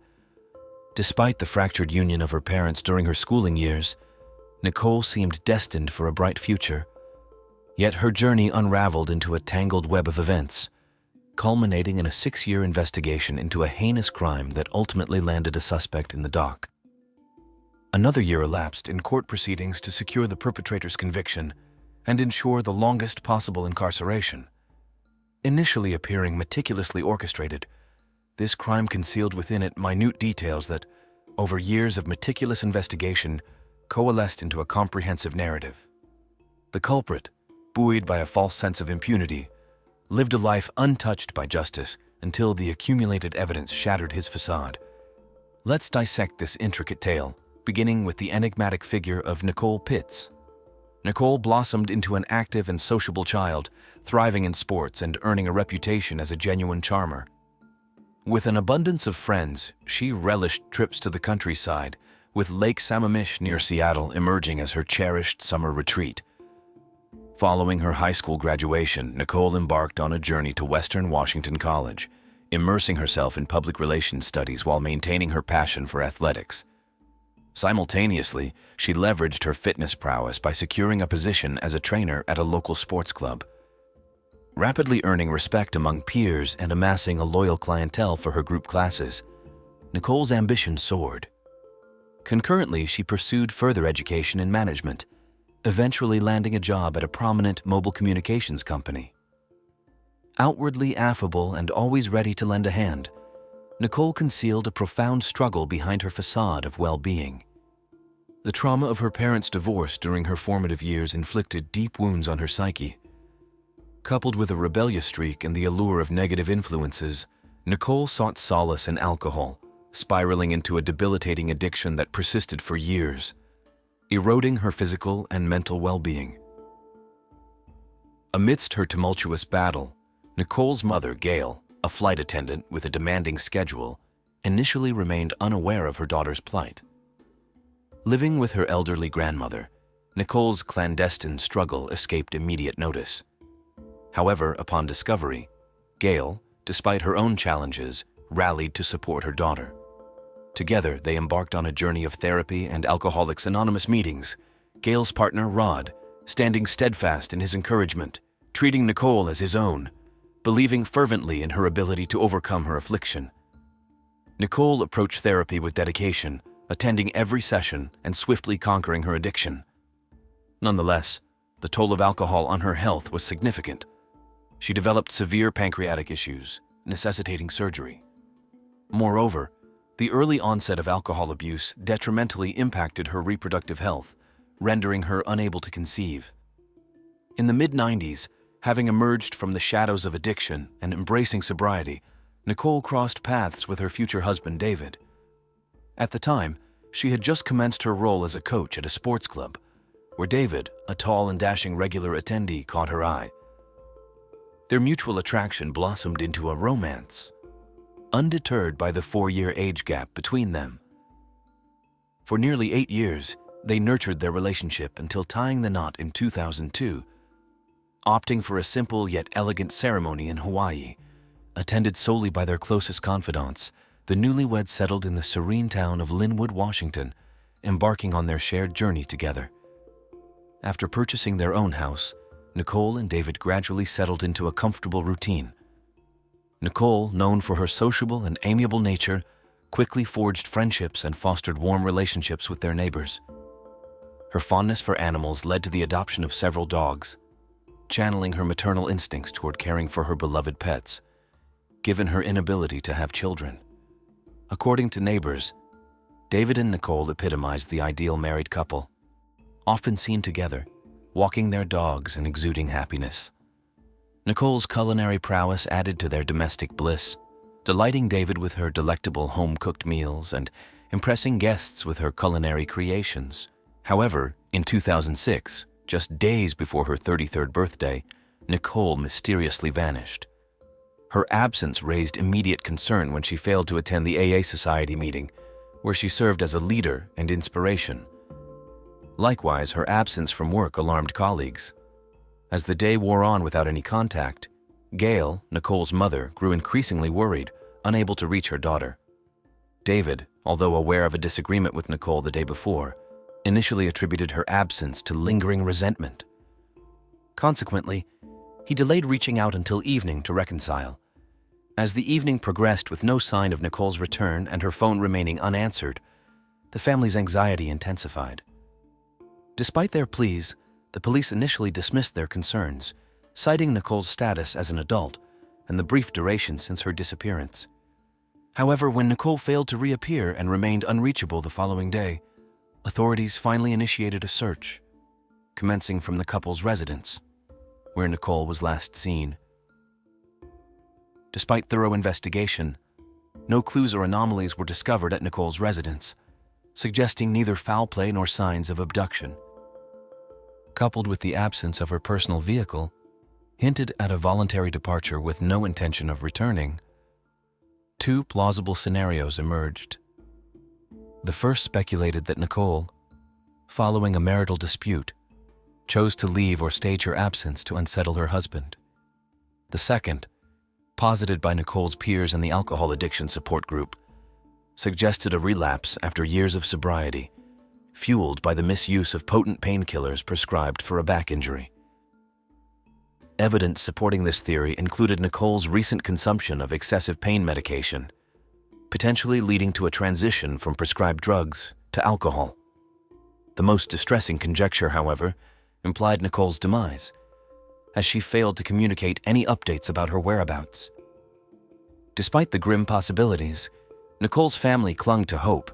Despite the fractured union of her parents during her schooling years, Nicole seemed destined for a bright future. Yet her journey unraveled into a tangled web of events, culminating in a 6-year investigation into a heinous crime that ultimately landed a suspect in the dock. Another year elapsed in court proceedings to secure the perpetrator's conviction and ensure the longest possible incarceration. Initially appearing meticulously orchestrated, this crime concealed within it minute details that, over years of meticulous investigation, coalesced into a comprehensive narrative. The culprit, buoyed by a false sense of impunity, lived a life untouched by justice until the accumulated evidence shattered his facade. Let's dissect this intricate tale, beginning with the enigmatic figure of Nicole Pitts. Nicole blossomed into an active and sociable child, thriving in sports and earning a reputation as a genuine charmer. With an abundance of friends, she relished trips to the countryside, with Lake Sammamish near Seattle emerging as her cherished summer retreat. Following her high school graduation, Nicole embarked on a journey to Western Washington College, immersing herself in public relations studies while maintaining her passion for athletics. Simultaneously, she leveraged her fitness prowess by securing a position as a trainer at a local sports club. Rapidly earning respect among peers and amassing a loyal clientele for her group classes, Nicole's ambition soared. Concurrently, she pursued further education in management, eventually landing a job at a prominent mobile communications company. Outwardly affable and always ready to lend a hand, Nicole concealed a profound struggle behind her facade of well-being. The trauma of her parents' divorce during her formative years inflicted deep wounds on her psyche. Coupled with a rebellious streak and the allure of negative influences, Nicole sought solace in alcohol, spiraling into a debilitating addiction that persisted for years, eroding her physical and mental well-being. Amidst her tumultuous battle, Nicole's mother, Gail, a flight attendant with a demanding schedule, initially remained unaware of her daughter's plight. Living with her elderly grandmother, Nicole's clandestine struggle escaped immediate notice. However, upon discovery, Gail, despite her own challenges, rallied to support her daughter. Together, they embarked on a journey of therapy and Alcoholics Anonymous meetings, Gail's partner, Rod, standing steadfast in his encouragement, treating Nicole as his own, believing fervently in her ability to overcome her affliction. Nicole approached therapy with dedication, attending every session and swiftly conquering her addiction. Nonetheless, the toll of alcohol on her health was significant. She developed severe pancreatic issues, necessitating surgery. Moreover, the early onset of alcohol abuse detrimentally impacted her reproductive health, rendering her unable to conceive. In the mid-90s, having emerged from the shadows of addiction and embracing sobriety, Nicole crossed paths with her future husband, David. At the time, she had just commenced her role as a coach at a sports club, where David, a tall and dashing regular attendee, caught her eye. Their mutual attraction blossomed into a romance, undeterred by the 4-year age gap between them. For nearly 8 years, they nurtured their relationship until tying the knot in 2002, opting for a simple yet elegant ceremony in Hawaii, attended solely by their closest confidants. The newlyweds settled in the serene town of Linwood, Washington, embarking on their shared journey together. After purchasing their own house, Nicole and David gradually settled into a comfortable routine. Nicole, known for her sociable and amiable nature, quickly forged friendships and fostered warm relationships with their neighbors. Her fondness for animals led to the adoption of several dogs, channeling her maternal instincts toward caring for her beloved pets, given her inability to have children. According to neighbors, David and Nicole epitomized the ideal married couple, often seen together, walking their dogs and exuding happiness. Nicole's culinary prowess added to their domestic bliss, delighting David with her delectable home-cooked meals and impressing guests with her culinary creations. However, in 2006, just days before her 33rd birthday, Nicole mysteriously vanished. Her absence raised immediate concern when she failed to attend the AA Society meeting, where she served as a leader and inspiration. Likewise, her absence from work alarmed colleagues. As the day wore on without any contact, Gail, Nicole's mother, grew increasingly worried, unable to reach her daughter. David, although aware of a disagreement with Nicole the day before, initially attributed her absence to lingering resentment. Consequently, he delayed reaching out until evening to reconcile. As the evening progressed with no sign of Nicole's return and her phone remaining unanswered, the family's anxiety intensified. Despite their pleas, the police initially dismissed their concerns, citing Nicole's status as an adult and the brief duration since her disappearance. However, when Nicole failed to reappear and remained unreachable the following day, authorities finally initiated a search, commencing from the couple's residence, where Nicole was last seen. Despite thorough investigation, no clues or anomalies were discovered at Nicole's residence, suggesting neither foul play nor signs of abduction. Coupled with the absence of her personal vehicle, hinted at a voluntary departure with no intention of returning, two plausible scenarios emerged. The first speculated that Nicole, following a marital dispute, chose to leave or stage her absence to unsettle her husband. The second, posited by Nicole's peers in the alcohol addiction support group, suggested a relapse after years of sobriety, fueled by the misuse of potent painkillers prescribed for a back injury. Evidence supporting this theory included Nicole's recent consumption of excessive pain medication, potentially leading to a transition from prescribed drugs to alcohol. The most distressing conjecture, however, implied Nicole's demise, as she failed to communicate any updates about her whereabouts. Despite the grim possibilities, Nicole's family clung to hope,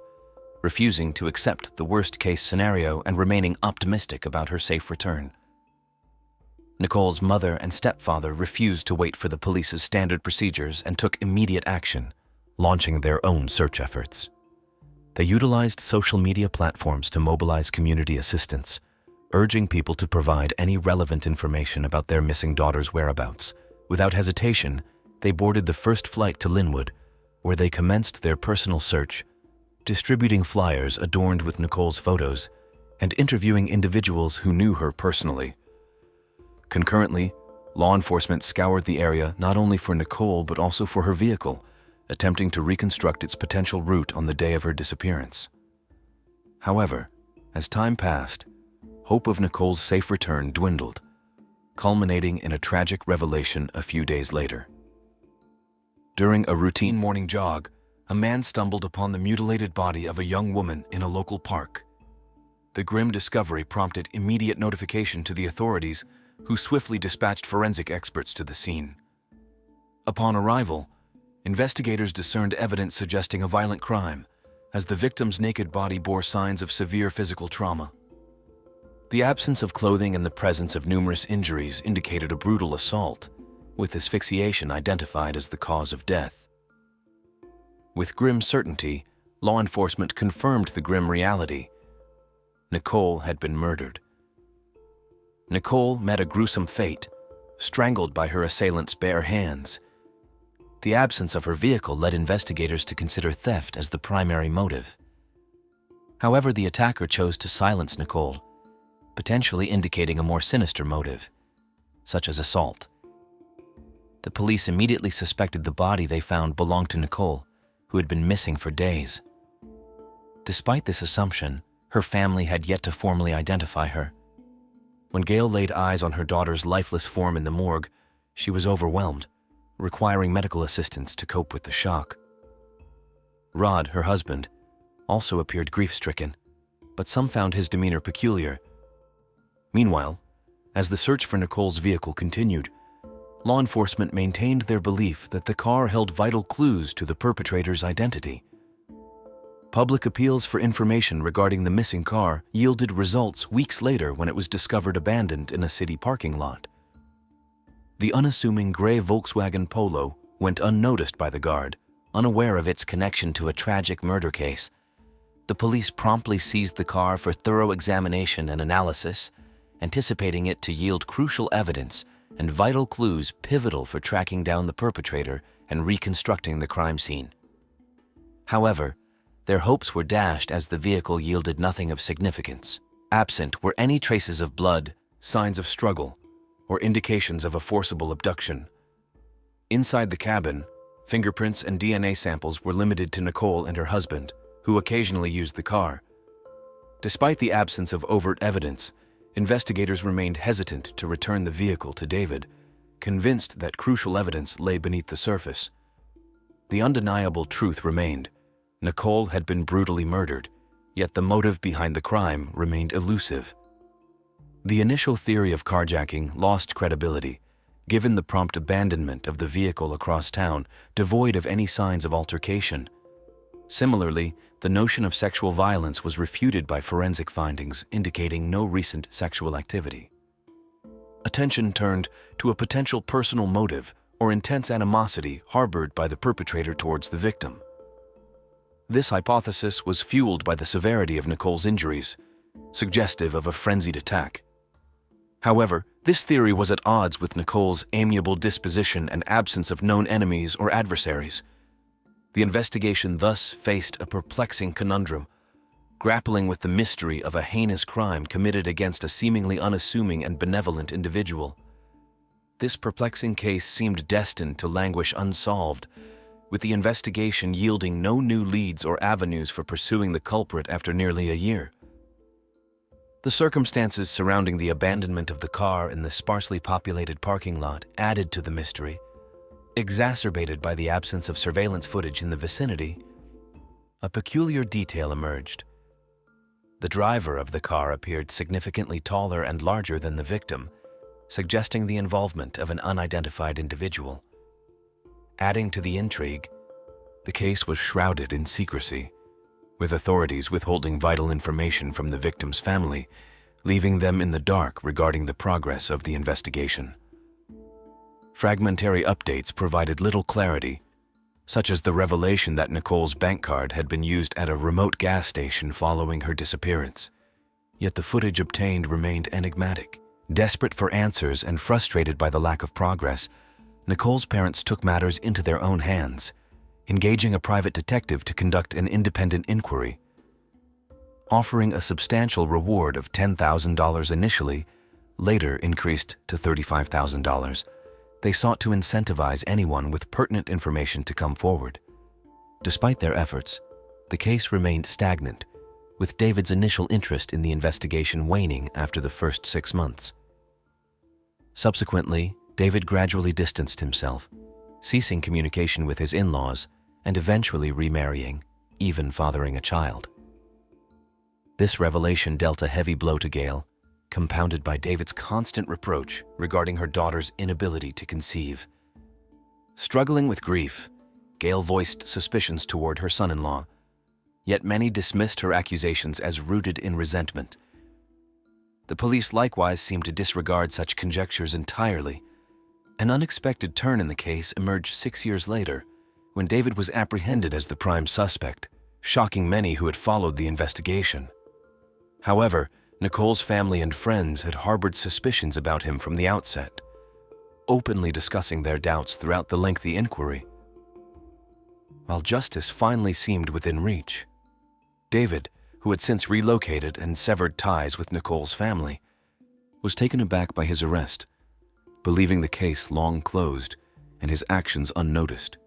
refusing to accept the worst-case scenario and remaining optimistic about her safe return. Nicole's mother and stepfather refused to wait for the police's standard procedures and took immediate action, launching their own search efforts. They utilized social media platforms to mobilize community assistance, urging people to provide any relevant information about their missing daughter's whereabouts. Without hesitation, they boarded the first flight to Linwood, where they commenced their personal search, distributing flyers adorned with Nicole's photos and interviewing individuals who knew her personally. Concurrently, law enforcement scoured the area not only for Nicole but also for her vehicle, attempting to reconstruct its potential route on the day of her disappearance. However, as time passed, hope of Nicole's safe return dwindled, culminating in a tragic revelation a few days later. During a routine morning jog, a man stumbled upon the mutilated body of a young woman in a local park. The grim discovery prompted immediate notification to the authorities, who swiftly dispatched forensic experts to the scene. Upon arrival, investigators discerned evidence suggesting a violent crime, as the victim's naked body bore signs of severe physical trauma. The absence of clothing and the presence of numerous injuries indicated a brutal assault, with asphyxiation identified as the cause of death. With grim certainty, law enforcement confirmed the grim reality. Nicole had been murdered. Nicole met a gruesome fate, strangled by her assailant's bare hands. The absence of her vehicle led investigators to consider theft as the primary motive. However, the attacker chose to silence Nicole, potentially indicating a more sinister motive, such as assault. The police immediately suspected the body they found belonged to Nicole, who had been missing for days. Despite this assumption, her family had yet to formally identify her. When Gail laid eyes on her daughter's lifeless form in the morgue, she was overwhelmed, requiring medical assistance to cope with the shock. Rod, her husband, also appeared grief-stricken, but some found his demeanor peculiar. Meanwhile, as the search for Nicole's vehicle continued, law enforcement maintained their belief that the car held vital clues to the perpetrator's identity. Public appeals for information regarding the missing car yielded results weeks later when it was discovered abandoned in a city parking lot. The unassuming gray Volkswagen Polo went unnoticed by the guard, unaware of its connection to a tragic murder case. The police promptly seized the car for thorough examination and analysis, anticipating it to yield crucial evidence and vital clues pivotal for tracking down the perpetrator and reconstructing the crime scene. However, their hopes were dashed as the vehicle yielded nothing of significance. Absent were any traces of blood, signs of struggle, or indications of a forcible abduction. Inside the cabin, fingerprints and DNA samples were limited to Nicole and her husband, who occasionally used the car. Despite the absence of overt evidence, investigators remained hesitant to return the vehicle to David, convinced that crucial evidence lay beneath the surface. The undeniable truth remained: Nicole had been brutally murdered, yet the motive behind the crime remained elusive. The initial theory of carjacking lost credibility, given the prompt abandonment of the vehicle across town, devoid of any signs of altercation. Similarly, the notion of sexual violence was refuted by forensic findings indicating no recent sexual activity. Attention turned to a potential personal motive or intense animosity harbored by the perpetrator towards the victim. This hypothesis was fueled by the severity of Nicole's injuries, suggestive of a frenzied attack. However, this theory was at odds with Nicole's amiable disposition and absence of known enemies or adversaries. The investigation thus faced a perplexing conundrum. grappling with the mystery of a heinous crime committed against a seemingly unassuming and benevolent individual. This perplexing case seemed destined to languish unsolved, with the investigation yielding no new leads or avenues for pursuing the culprit after nearly a year. The circumstances surrounding the abandonment of the car in the sparsely populated parking lot added to the mystery, exacerbated by the absence of surveillance footage in the vicinity. A peculiar detail emerged. The driver of the car appeared significantly taller and larger than the victim, suggesting the involvement of an unidentified individual. Adding to the intrigue, the case was shrouded in secrecy, with authorities withholding vital information from the victim's family, leaving them in the dark regarding the progress of the investigation. Fragmentary updates provided little clarity, such as the revelation that Nicole's bank card had been used at a remote gas station following her disappearance. Yet the footage obtained remained enigmatic. Desperate for answers and frustrated by the lack of progress, Nicole's parents took matters into their own hands, engaging a private detective to conduct an independent inquiry. Offering a substantial reward of $10,000 initially, later increased to $35,000, they sought to incentivize anyone with pertinent information to come forward. Despite their efforts, the case remained stagnant, with David's initial interest in the investigation waning after the first 6 months. Subsequently, David gradually distanced himself, ceasing communication with his in-laws and eventually remarrying, even fathering a child. This revelation dealt a heavy blow to Gail, compounded by David's constant reproach regarding her daughter's inability to conceive. Struggling with grief, Gail voiced suspicions toward her son-in-law, yet many dismissed her accusations as rooted in resentment. The police likewise seemed to disregard such conjectures entirely. An unexpected turn in the case emerged 6 years later, when David was apprehended as the prime suspect, shocking many who had followed the investigation. However, Nicole's family and friends had harbored suspicions about him from the outset, openly discussing their doubts throughout the lengthy inquiry. While justice finally seemed within reach, David, who had since relocated and severed ties with Nicole's family, was taken aback by his arrest, believing the case long closed and his actions unnoticed.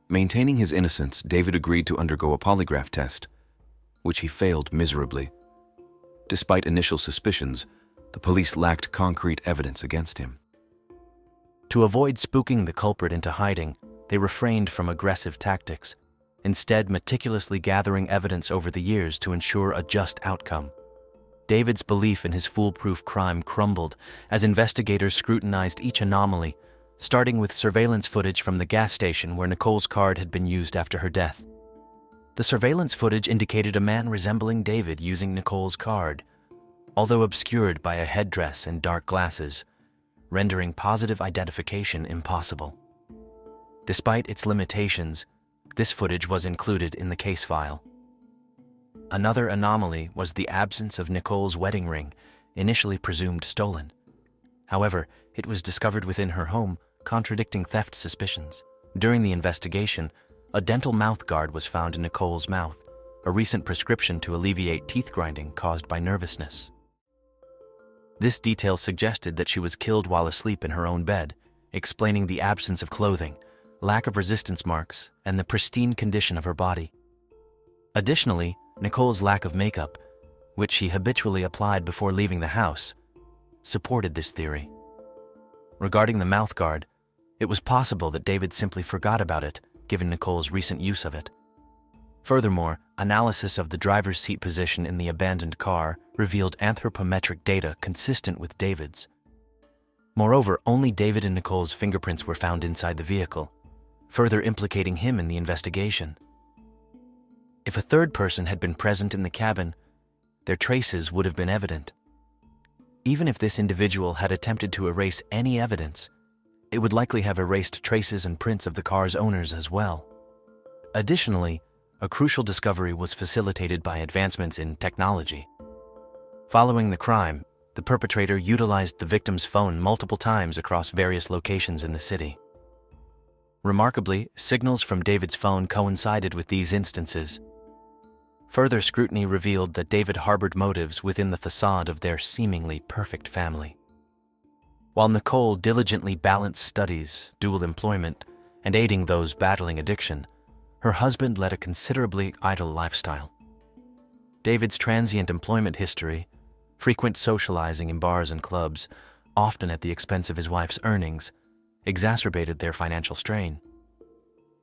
Maintaining his innocence, David agreed to undergo a polygraph test, which he failed miserably. Despite initial suspicions, the police lacked concrete evidence against him. To avoid spooking the culprit into hiding, they refrained from aggressive tactics, instead meticulously gathering evidence over the years to ensure a just outcome. David's belief in his foolproof crime crumbled as investigators scrutinized each anomaly, starting with surveillance footage from the gas station where Nicole's card had been used after her death. The surveillance footage indicated a man resembling David using Nicole's card, although obscured by a headdress and dark glasses, rendering positive identification impossible. Despite its limitations, this footage was included in the case file. Another anomaly was the absence of Nicole's wedding ring, initially presumed stolen. However, it was discovered within her home, contradicting theft suspicions. During the investigation, a dental mouth guard was found in Nicole's mouth, a recent prescription to alleviate teeth grinding caused by nervousness. This detail suggested that she was killed while asleep in her own bed, explaining the absence of clothing, lack of resistance marks, and the pristine condition of her body. Additionally, Nicole's lack of makeup, which she habitually applied before leaving the house, supported this theory. Regarding the mouth guard, it was possible that David simply forgot about it, given Nicole's recent use of it. Furthermore, analysis of the driver's seat position in the abandoned car revealed anthropometric data consistent with David's. Moreover, only David and Nicole's fingerprints were found inside the vehicle, further implicating him in the investigation. If a third person had been present in the cabin, their traces would have been evident. Even if this individual had attempted to erase any evidence, it would likely have erased traces and prints of the car's owners as well. Additionally, a crucial discovery was facilitated by advancements in technology. Following the crime, the perpetrator utilized the victim's phone multiple times across various locations in the city. Remarkably, signals from David's phone coincided with these instances. Further scrutiny revealed that David harbored motives within the facade of their seemingly perfect family. While Nicole diligently balanced studies, dual employment, and aiding those battling addiction, her husband led a considerably idle lifestyle. David's transient employment history, frequent socializing in bars and clubs, often at the expense of his wife's earnings, exacerbated their financial strain.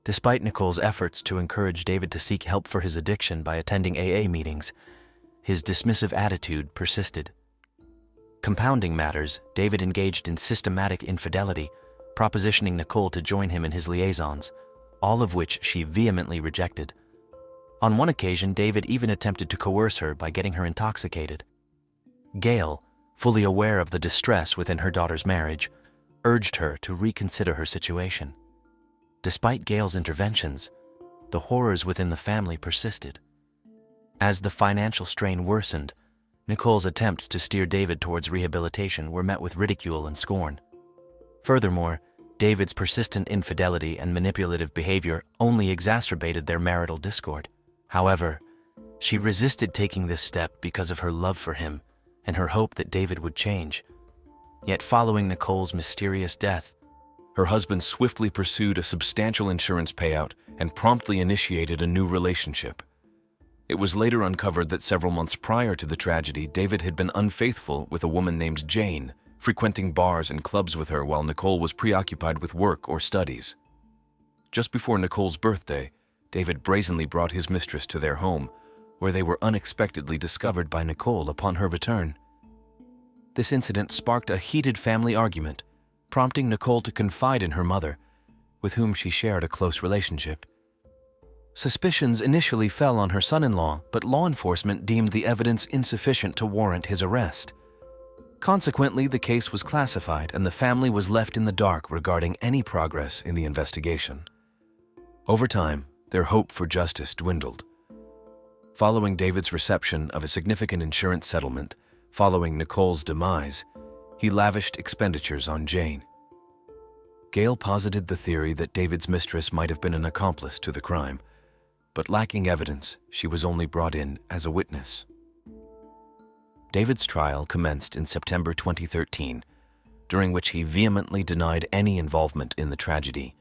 Despite Nicole's efforts to encourage David to seek help for his addiction by attending AA meetings, his dismissive attitude persisted. Compounding matters, David engaged in systematic infidelity, propositioning Nicole to join him in his liaisons, all of which she vehemently rejected. On one occasion, David even attempted to coerce her by getting her intoxicated. Gail, fully aware of the distress within her daughter's marriage, urged her to reconsider her situation. Despite Gail's interventions, the horrors within the family persisted. As the financial strain worsened, Nicole's attempts to steer David towards rehabilitation were met with ridicule and scorn. Furthermore, David's persistent infidelity and manipulative behavior only exacerbated their marital discord. However, she resisted taking this step because of her love for him and her hope that David would change. Yet following Nicole's mysterious death, her husband swiftly pursued a substantial insurance payout and promptly initiated a new relationship. It was later uncovered that several months prior to the tragedy, David had been unfaithful with a woman named Jane, frequenting bars and clubs with her while Nicole was preoccupied with work or studies. Just before Nicole's birthday, David brazenly brought his mistress to their home, where they were unexpectedly discovered by Nicole upon her return. This incident sparked a heated family argument, prompting Nicole to confide in her mother, with whom she shared a close relationship. Suspicions initially fell on her son-in-law, but law enforcement deemed the evidence insufficient to warrant his arrest. Consequently, the case was classified and the family was left in the dark regarding any progress in the investigation. Over time, their hope for justice dwindled. Following David's reception of a significant insurance settlement, following Nicole's demise, he lavished expenditures on Jane. Gail posited the theory that David's mistress might have been an accomplice to the crime, but lacking evidence, she was only brought in as a witness. David's trial commenced in September 2013, during which he vehemently denied any involvement in the tragedy.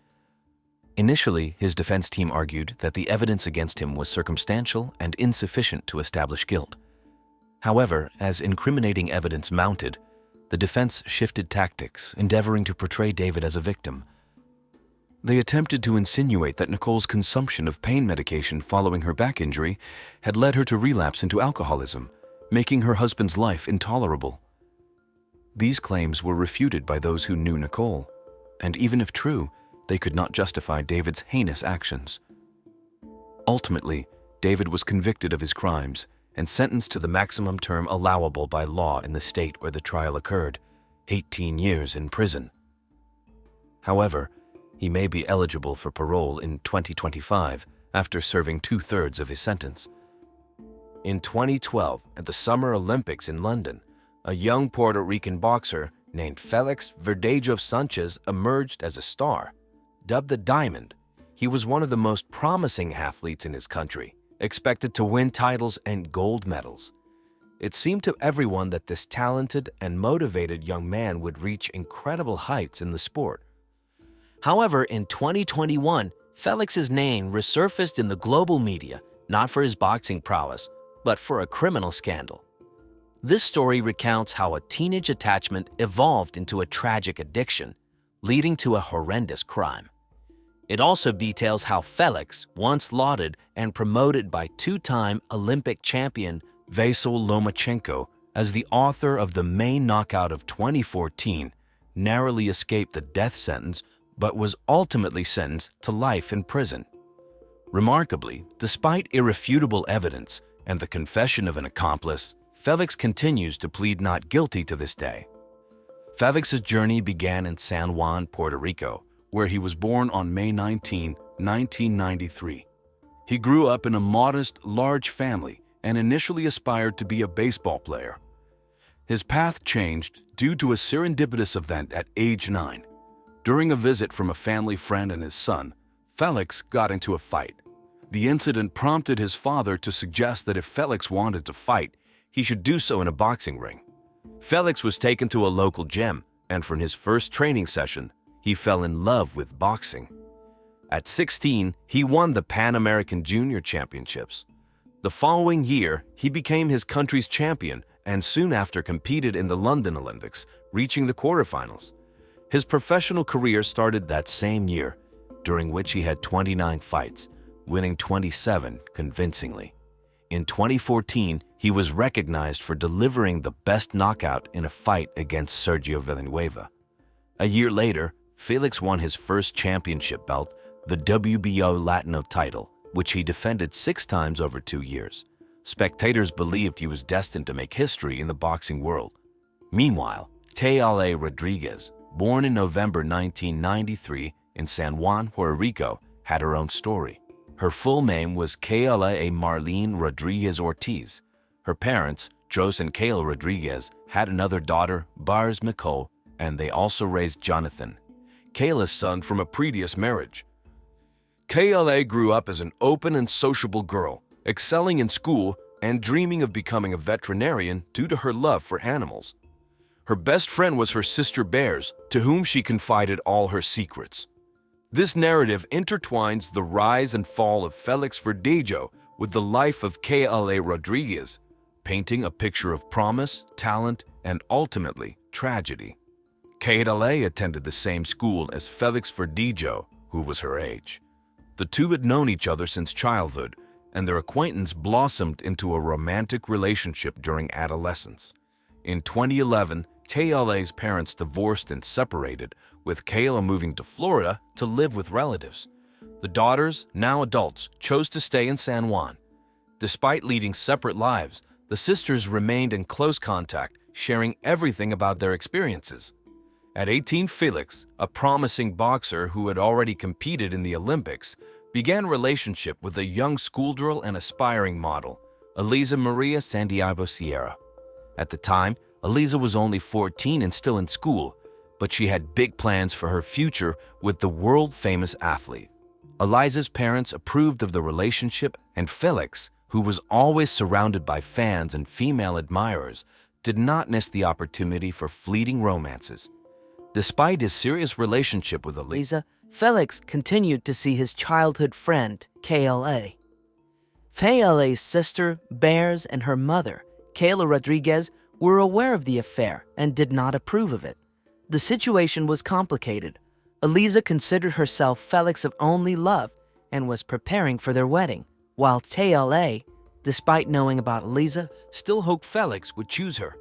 Initially, his defense team argued that the evidence against him was circumstantial and insufficient to establish guilt. However, as incriminating evidence mounted, the defense shifted tactics, endeavoring to portray David as a victim. They attempted to insinuate that Nicole's consumption of pain medication following her back injury had led her to relapse into alcoholism, making her husband's life intolerable. These claims were refuted by those who knew Nicole, and even if true, they could not justify David's heinous actions. Ultimately, David was convicted of his crimes and sentenced to the maximum term allowable by law in the state where the trial occurred, 18 years in prison. However, he may be eligible for parole in 2025 after serving 2/3 of his sentence. In 2012, at the Summer Olympics in London, a young Puerto Rican boxer named Felix Verdejo Sanchez emerged as a star. Dubbed the Diamond, he was one of the most promising athletes in his country, expected to win titles and gold medals. It seemed to everyone that this talented and motivated young man would reach incredible heights in the sport. However, in 2021, Felix's name resurfaced in the global media, not for his boxing prowess, but for a criminal scandal. This story recounts how a teenage attachment evolved into a tragic addiction, leading to a horrendous crime. It also details how Felix, once lauded and promoted by two-time Olympic champion Vasyl Lomachenko as the author of the main knockout of 2014, narrowly escaped the death sentence but was ultimately sentenced to life in prison. Remarkably, despite irrefutable evidence and the confession of an accomplice, Felix continues to plead not guilty to this day. Felix's journey began in San Juan, Puerto Rico, where he was born on May 19, 1993. He grew up in a modest, large family and initially aspired to be a baseball player. His path changed due to a serendipitous event at age 9. During a visit from a family friend and his son, Felix got into a fight. The incident prompted his father to suggest that if Felix wanted to fight, he should do so in a boxing ring. Felix was taken to a local gym, and from his first training session, he fell in love with boxing. At 16, he won the Pan American Junior Championships. The following year, he became his country's champion and soon after competed in the London Olympics, reaching the quarterfinals. His professional career started that same year, during which he had 29 fights, winning 27 convincingly. In 2014, he was recognized for delivering the best knockout in a fight against Sergio Villanueva. A year later, Felix won his first championship belt, the WBO Latino title, which he defended 6 times over 2 years. Spectators believed he was destined to make history in the boxing world. Meanwhile, Tayala Rodriguez, born in November 1993 in San Juan, Puerto Rico, had her own story. Her full name was Kayla Marlene Rodriguez Ortiz. Her parents, Jos and Kayla Rodriguez, had another daughter, Bars Nicole, and they also raised Jonathan, Kayla's son from a previous marriage. Kayla grew up as an open and sociable girl, excelling in school and dreaming of becoming a veterinarian due to her love for animals. Her best friend was her sister Bears, to whom she confided all her secrets. This narrative intertwines the rise and fall of Felix Verdejo with the life of Kayla Rodriguez, painting a picture of promise, talent, and ultimately tragedy. Kayla attended the same school as Felix Verdejo, who was her age. The two had known each other since childhood, and their acquaintance blossomed into a romantic relationship during adolescence. In 2011, Tayala's parents divorced and separated, with Kayla moving to Florida to live with relatives. The daughters, now adults, chose to stay in San Juan. Despite leading separate lives, the sisters remained in close contact, sharing everything about their experiences. At 18, Felix, a promising boxer who had already competed in the Olympics, began a relationship with a young schoolgirl and aspiring model, Eliza Maria Santiago Sierra. At the time, Eliza was only 14 and still in school, but she had big plans for her future with the world-famous athlete. Eliza's parents approved of the relationship, and Felix, who was always surrounded by fans and female admirers, did not miss the opportunity for fleeting romances. Despite his serious relationship with Eliza, Felix continued to see his childhood friend, Kayla. Kayla's sister, Bears, and her mother, Kayla Rodriguez, were aware of the affair and did not approve of it. The situation was complicated. Eliza considered herself Felix's only love and was preparing for their wedding, while Kayla, despite knowing about Eliza, still hoped Felix would choose her.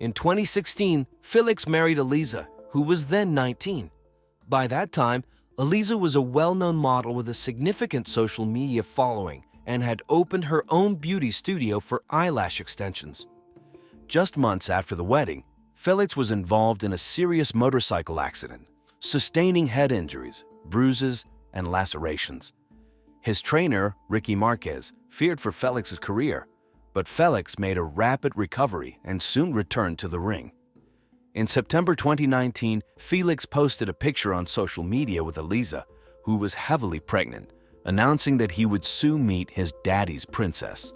In 2016, Felix married Eliza, who was then 19. By that time, Eliza was a well-known model with a significant social media following and had opened her own beauty studio for eyelash extensions. Just months after the wedding, Felix was involved in a serious motorcycle accident, sustaining head injuries, bruises, and lacerations. His trainer, Ricky Marquez, feared for Felix's career, but Felix made a rapid recovery and soon returned to the ring. In September 2019, Felix posted a picture on social media with Eliza, who was heavily pregnant, announcing that he would soon meet his daddy's princess.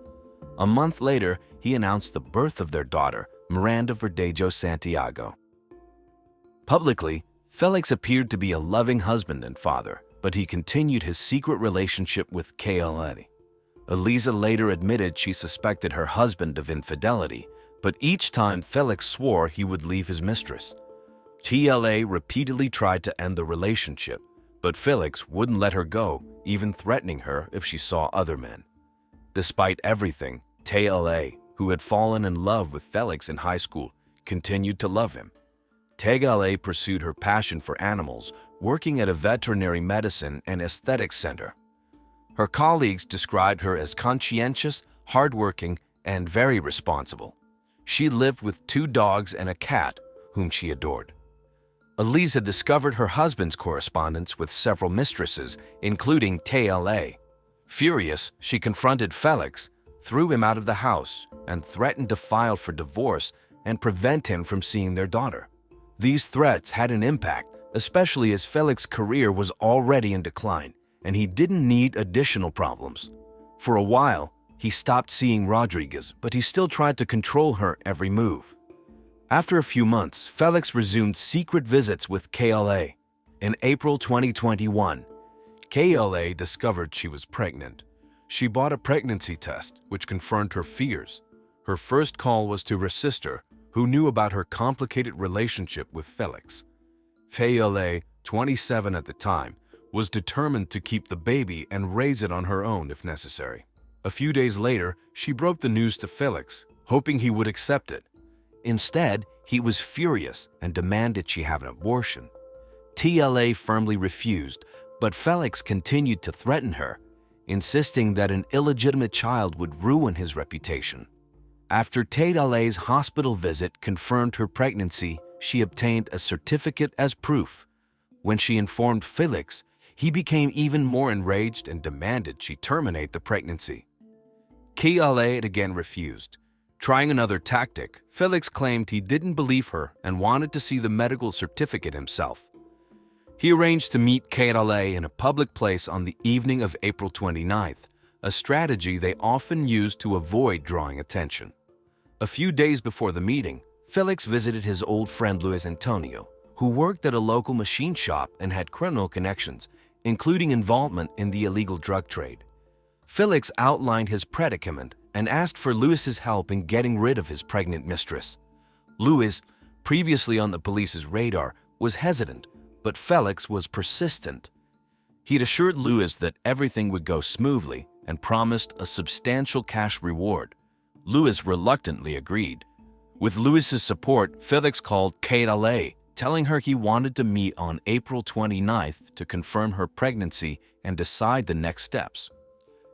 A month later, he announced the birth of their daughter, Miranda Verdejo Santiago. Publicly, Felix appeared to be a loving husband and father, but he continued his secret relationship with Kayla. Eliza later admitted she suspected her husband of infidelity, but each time Felix swore he would leave his mistress. Kayla repeatedly tried to end the relationship, but Felix wouldn't let her go, even threatening her if she saw other men. Despite everything, Kayla, who had fallen in love with Felix in high school, continued to love him. Kayla pursued her passion for animals, working at a veterinary medicine and aesthetics center. Her colleagues described her as conscientious, hardworking, and very responsible. She lived with 2 dogs and a cat, whom she adored. Eliza discovered her husband's correspondence with several mistresses, including Kayla. Furious, she confronted Felix, threw him out of the house, and threatened to file for divorce and prevent him from seeing their daughter. These threats had an impact, especially as Felix's career was already in decline, and he didn't need additional problems. For a while, he stopped seeing Rodriguez, but he still tried to control her every move. After a few months, Felix resumed secret visits with KLA. In April 2021, KLA discovered she was pregnant. She bought a pregnancy test, which confirmed her fears. Her first call was to her sister, who knew about her complicated relationship with Felix. KLA, 27 at the time, was determined to keep the baby and raise it on her own if necessary. A few days later, she broke the news to Felix, hoping he would accept it. Instead, he was furious and demanded she have an abortion. TLA firmly refused, but Felix continued to threaten her, insisting that an illegitimate child would ruin his reputation. After TLA's hospital visit confirmed her pregnancy, she obtained a certificate as proof. When she informed Felix, he became even more enraged and demanded she terminate the pregnancy. KLA again refused. Trying another tactic, Felix claimed he didn't believe her and wanted to see the medical certificate himself. He arranged to meet KLA in a public place on the evening of April 29th, a strategy they often used to avoid drawing attention. A few days before the meeting, Felix visited his old friend Luis Antonio, who worked at a local machine shop and had criminal connections, including involvement in the illegal drug trade. Felix outlined his predicament and asked for Luis's help in getting rid of his pregnant mistress. Luis, previously on the police's radar, was hesitant, but Felix was persistent. He'd assured Luis that everything would go smoothly and promised a substantial cash reward. Luis reluctantly agreed. With Luis's support, Felix called KLA, telling her he wanted to meet on April 29th to confirm her pregnancy and decide the next steps.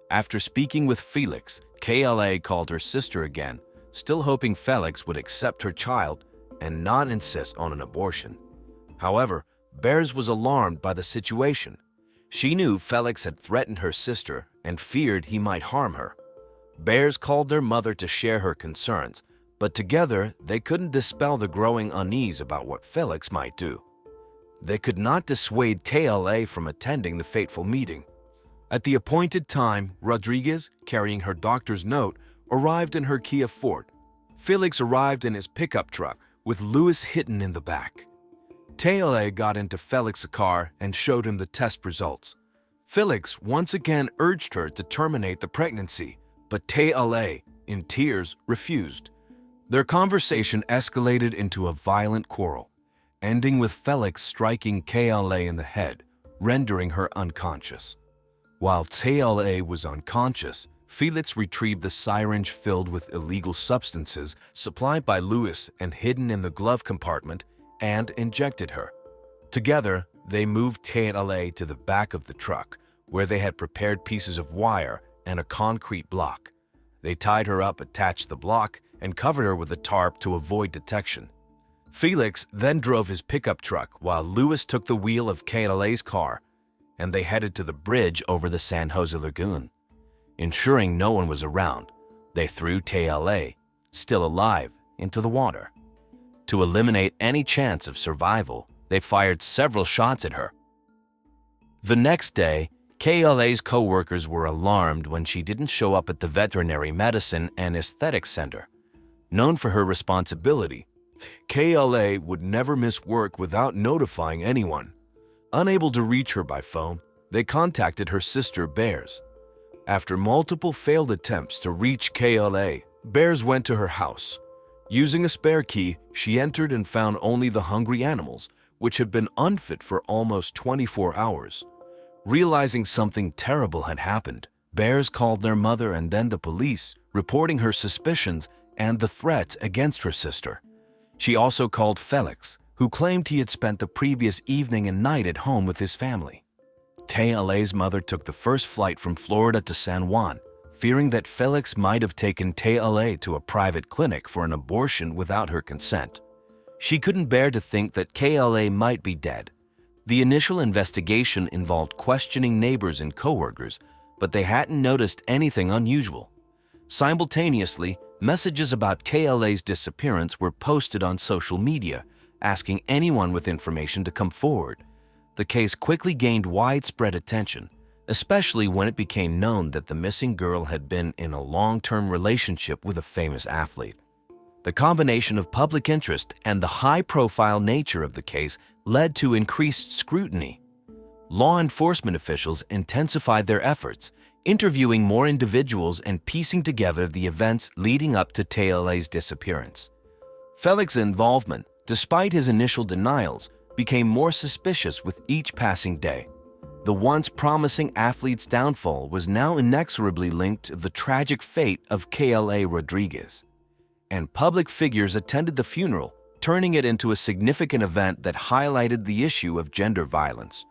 After speaking with Felix, KLA called her sister again, still hoping Felix would accept her child and not insist on an abortion. However, Bears was alarmed by the situation. She knew Felix had threatened her sister and feared he might harm her. Bears called their mother to share her concerns, but together they couldn't dispel the growing unease about what Felix might do. They could not dissuade KLA from attending the fateful meeting. At the appointed time, Rodriguez, carrying her doctor's note, arrived in her Kia Forte. Felix arrived in his pickup truck with Luis hidden in the back. KLA got into Felix's car and showed him the test results. Felix once again urged her to terminate the pregnancy, but KLA, in tears, refused. Their conversation escalated into a violent quarrel, ending with Felix striking KLA in the head, rendering her unconscious. While KLA was unconscious, Felix retrieved the syringe filled with illegal substances supplied by Luis and hidden in the glove compartment and injected her. Together, they moved KLA to the back of the truck, where they had prepared pieces of wire and a concrete block. They tied her up, attached the block, and covered her with a tarp to avoid detection. Felix then drove his pickup truck while Luis took the wheel of KLA's car, and they headed to the bridge over the San Jose Lagoon. Ensuring no one was around, they threw KLA, still alive, into the water. To eliminate any chance of survival, they fired several shots at her. The next day, KLA's co-workers were alarmed when she didn't show up at the Veterinary Medicine and Aesthetics Center. Known for her responsibility, KLA would never miss work without notifying anyone. Unable to reach her by phone, they contacted her sister Bears. After multiple failed attempts to reach KLA, Bears went to her house. Using a spare key, she entered and found only the hungry animals, which had been unfit for almost 24 hours. Realizing something terrible had happened, Bears called their mother and then the police, reporting her suspicions and the threats against her sister. She also called Felix, who claimed he had spent the previous evening and night at home with his family. KLA's mother took the first flight from Florida to San Juan, fearing that Felix might have taken KLA to a private clinic for an abortion without her consent. She couldn't bear to think that KLA might be dead. The initial investigation involved questioning neighbors and coworkers, but they hadn't noticed anything unusual. Simultaneously, messages about KLA's disappearance were posted on social media, asking anyone with information to come forward. The case quickly gained widespread attention. especially when it became known that the missing girl had been in a long-term relationship with a famous athlete. The combination of public interest and the high-profile nature of the case led to increased scrutiny. Law enforcement officials intensified their efforts, interviewing more individuals and piecing together the events leading up to TLA's disappearance. Felix's involvement, despite his initial denials, became more suspicious with each passing day. The once promising athlete's downfall was now inexorably linked to the tragic fate of KLA Rodriguez. And public figures attended the funeral, turning it into a significant event that highlighted the issue of gender violence.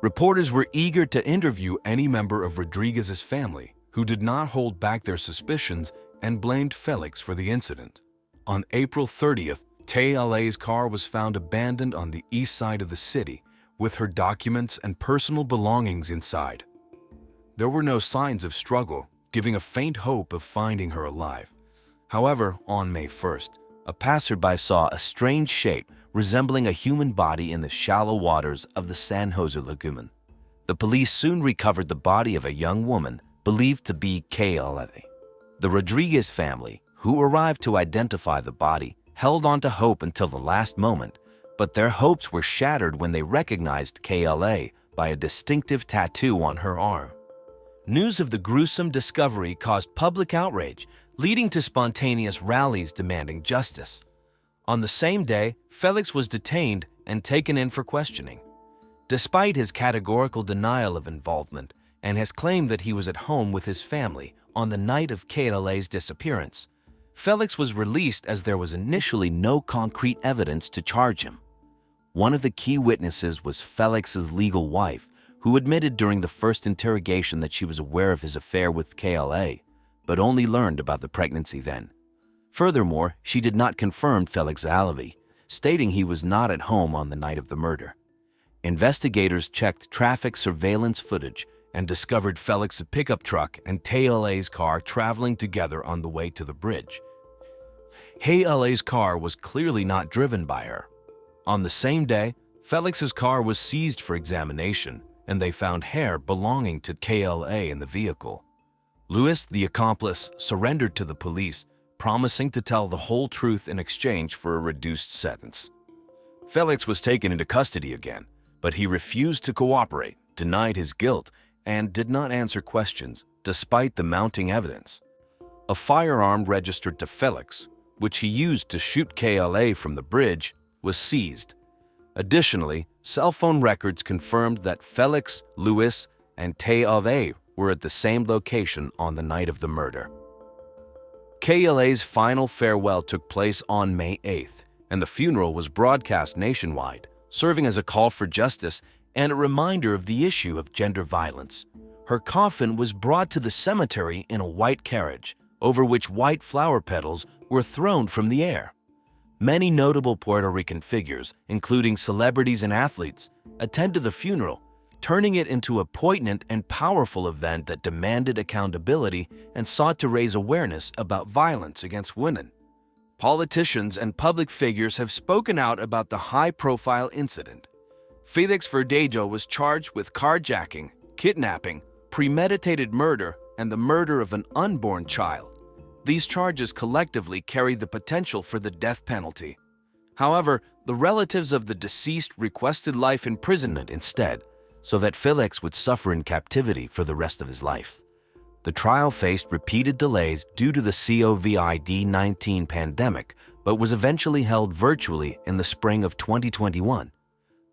Reporters were eager to interview any member of Rodriguez's family who did not hold back their suspicions and blamed Felix for the incident. On April 30th, TLA's car was found abandoned on the east side of the city, with her documents and personal belongings inside. There were no signs of struggle, giving a faint hope of finding her alive. However, on May 1st, a passerby saw a strange shape resembling a human body in the shallow waters of the San Jose Lagoon. The police soon recovered the body of a young woman believed to be KLA. The Rodriguez family, who arrived to identify the body, held on to hope until the last moment, but their hopes were shattered when they recognized KLA by a distinctive tattoo on her arm. News of the gruesome discovery caused public outrage, leading to spontaneous rallies demanding justice. On the same day, Felix was detained and taken in for questioning. Despite his categorical denial of involvement and his claim that he was at home with his family on the night of KLA's disappearance, Felix was released as there was initially no concrete evidence to charge him. One of the key witnesses was Felix's legal wife, who admitted during the first interrogation that she was aware of his affair with KLA, but only learned about the pregnancy then. Furthermore, she did not confirm Felix's alibi, stating he was not at home on the night of the murder. Investigators checked traffic surveillance footage and discovered Felix's pickup truck and KLA's car traveling together on the way to the bridge. KLA's car was clearly not driven by her. On the same day, Felix's car was seized for examination, and they found hair belonging to KLA in the vehicle. Luis, the accomplice, surrendered to the police, promising to tell the whole truth in exchange for a reduced sentence. Felix was taken into custody again, but he refused to cooperate, denied his guilt, and did not answer questions, despite the mounting evidence. A firearm registered to Felix, which he used to shoot KLA from the bridge, was seized. Additionally, cell phone records confirmed that Felix, Luis, and KLA were at the same location on the night of the murder. KLA's final farewell took place on May 8th, and the funeral was broadcast nationwide, serving as a call for justice and a reminder of the issue of gender violence. Her coffin was brought to the cemetery in a white carriage, over which white flower petals were thrown from the air. Many notable Puerto Rican figures, including celebrities and athletes, attended the funeral, turning it into a poignant and powerful event that demanded accountability and sought to raise awareness about violence against women. Politicians and public figures have spoken out about the high-profile incident. Felix Verdejo was charged with carjacking, kidnapping, premeditated murder, and the murder of an unborn child. These charges collectively carry the potential for the death penalty. However, the relatives of the deceased requested life imprisonment instead, so that Felix would suffer in captivity for the rest of his life. The trial faced repeated delays due to the COVID-19 pandemic, but was eventually held virtually in the spring of 2021.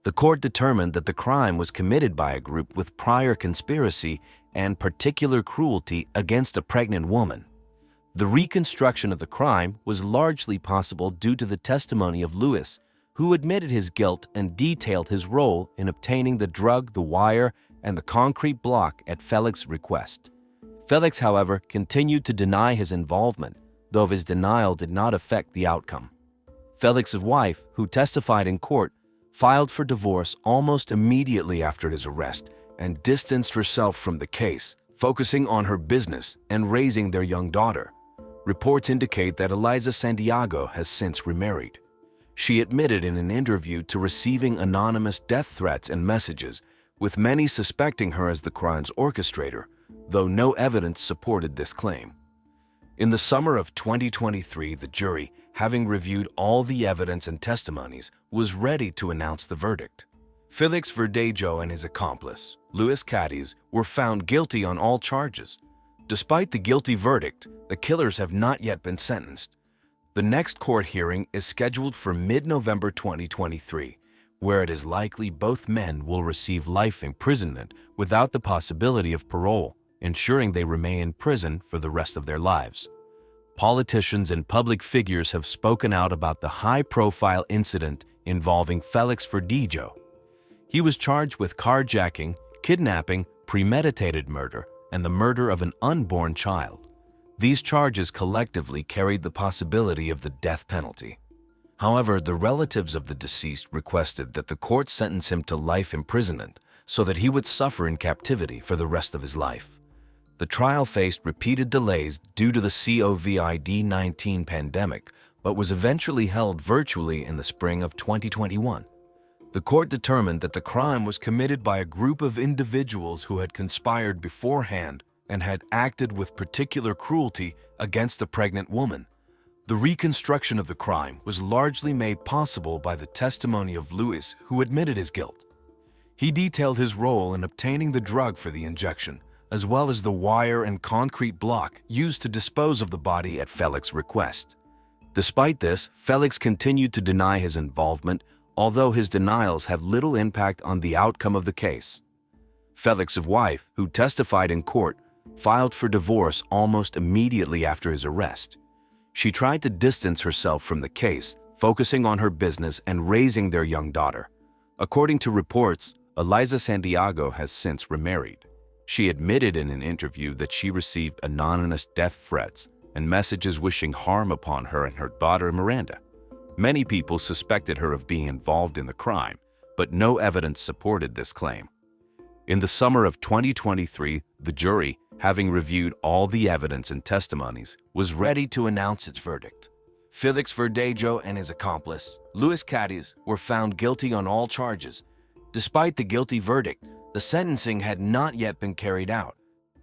The court determined that the crime was committed by a group with prior conspiracy and particular cruelty against a pregnant woman. The reconstruction of the crime was largely possible due to the testimony of Luis, who admitted his guilt and detailed his role in obtaining the drug, the wire, and the concrete block at Felix's request. Felix, however, continued to deny his involvement, though his denial did not affect the outcome. Felix's wife, who testified in court, filed for divorce almost immediately after his arrest and distanced herself from the case, focusing on her business and raising their young daughter. Reports indicate that Eliza Santiago has since remarried. She admitted in an interview to receiving anonymous death threats and messages, with many suspecting her as the crime's orchestrator, though no evidence supported this claim. In the summer of 2023, the jury, having reviewed all the evidence and testimonies, was ready to announce the verdict. Felix Verdejo and his accomplice, Luis Cadiz, were found guilty on all charges. Despite the guilty verdict, the killers have not yet been sentenced. The next court hearing is scheduled for mid-November 2023, where it is likely both men will receive life imprisonment without the possibility of parole, ensuring they remain in prison for the rest of their lives. Politicians and public figures have spoken out about the high-profile incident involving Felix Verdejo. He was charged with carjacking, kidnapping, premeditated murder, and the murder of an unborn child. These charges collectively carried the possibility of the death penalty. However, the relatives of the deceased requested that the court sentence him to life imprisonment so that he would suffer in captivity for the rest of his life. The trial faced repeated delays due to the COVID-19 pandemic, but was eventually held virtually in the spring of 2021. The court determined that the crime was committed by a group of individuals who had conspired beforehand and had acted with particular cruelty against a pregnant woman. The reconstruction of the crime was largely made possible by the testimony of Luis, who admitted his guilt. He detailed his role in obtaining the drug for the injection, as well as the wire and concrete block used to dispose of the body at Felix's request. Despite this, Felix continued to deny his involvement, although his denials had little impact on the outcome of the case. Felix's wife, who testified in court, filed for divorce almost immediately after his arrest. She tried to distance herself from the case, focusing on her business and raising their young daughter. According to reports, Eliza Santiago has since remarried. She admitted in an interview that she received anonymous death threats and messages wishing harm upon her and her daughter Miranda. Many people suspected her of being involved in the crime, but no evidence supported this claim. In the summer of 2023, the jury, having reviewed all the evidence and testimonies, was ready to announce its verdict. Felix Verdejo and his accomplice, Luis Cadiz, were found guilty on all charges. Despite the guilty verdict, the sentencing had not yet been carried out.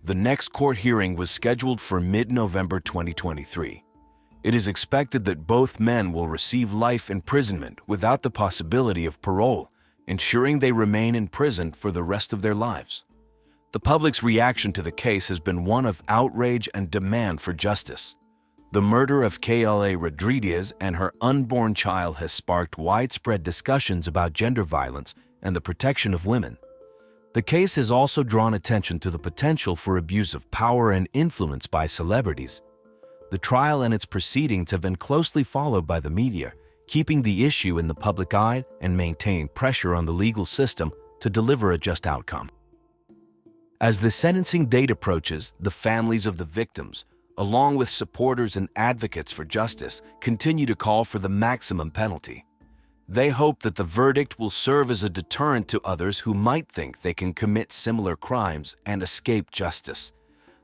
The next court hearing was scheduled for mid-November 2023. It is expected that both men will receive life imprisonment without the possibility of parole, ensuring they remain in prison for the rest of their lives. The public's reaction to the case has been one of outrage and demand for justice. The murder of Kayla Rodriguez and her unborn child has sparked widespread discussions about gender violence and the protection of women. The case has also drawn attention to the potential for abuse of power and influence by celebrities. The trial and its proceedings have been closely followed by the media, keeping the issue in the public eye and maintaining pressure on the legal system to deliver a just outcome. As the sentencing date approaches, the families of the victims, along with supporters and advocates for justice, continue to call for the maximum penalty. They hope that the verdict will serve as a deterrent to others who might think they can commit similar crimes and escape justice.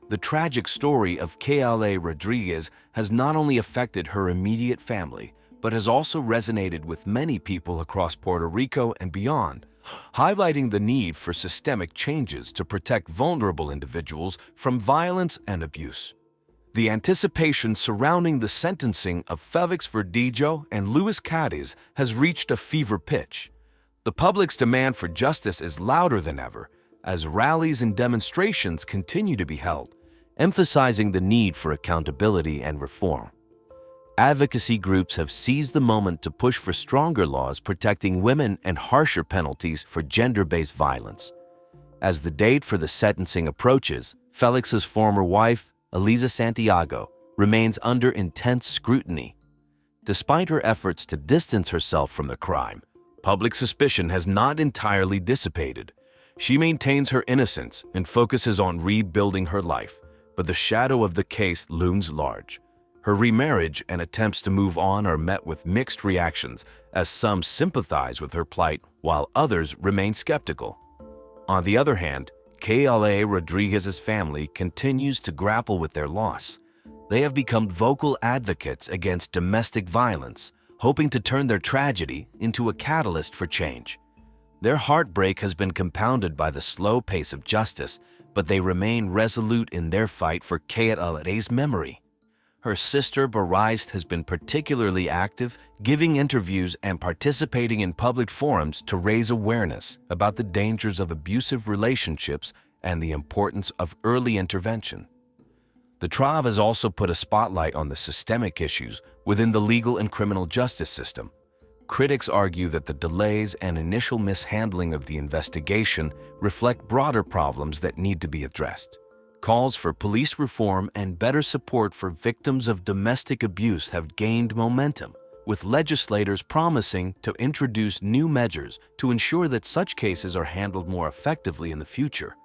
The tragic story of Kayla Rodriguez has not only affected her immediate family, but has also resonated with many people across Puerto Rico and beyond, highlighting the need for systemic changes to protect vulnerable individuals from violence and abuse. The anticipation surrounding the sentencing of Felix Verdejo and Luis Cadiz has reached a fever pitch. The public's demand for justice is louder than ever, as rallies and demonstrations continue to be held, emphasizing the need for accountability and reform. Advocacy groups have seized the moment to push for stronger laws protecting women and harsher penalties for gender-based violence. As the date for the sentencing approaches, Felix's former wife, Eliza Santiago, remains under intense scrutiny. Despite her efforts to distance herself from the crime, public suspicion has not entirely dissipated. She maintains her innocence and focuses on rebuilding her life, but the shadow of the case looms large. Her remarriage and attempts to move on are met with mixed reactions, as some sympathize with her plight while others remain skeptical. On the other hand, Kayla Rodriguez's family continues to grapple with their loss. They have become vocal advocates against domestic violence, hoping to turn their tragedy into a catalyst for change. Their heartbreak has been compounded by the slow pace of justice, but they remain resolute in their fight for KLA's memory. Her sister, Barized, has been particularly active, giving interviews and participating in public forums to raise awareness about the dangers of abusive relationships and the importance of early intervention. The trial has also put a spotlight on the systemic issues within the legal and criminal justice system. Critics argue that the delays and initial mishandling of the investigation reflect broader problems that need to be addressed. Calls for police reform and better support for victims of domestic abuse have gained momentum, with legislators promising to introduce new measures to ensure that such cases are handled more effectively in the future.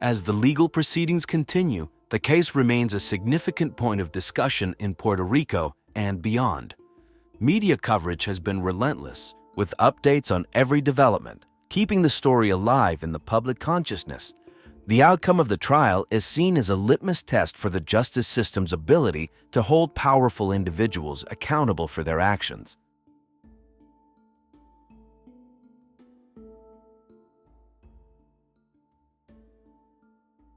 As the legal proceedings continue, the case remains a significant point of discussion in Puerto Rico and beyond. Media coverage has been relentless, with updates on every development, keeping the story alive in the public consciousness. The outcome of the trial is seen as a litmus test for the justice system's ability to hold powerful individuals accountable for their actions.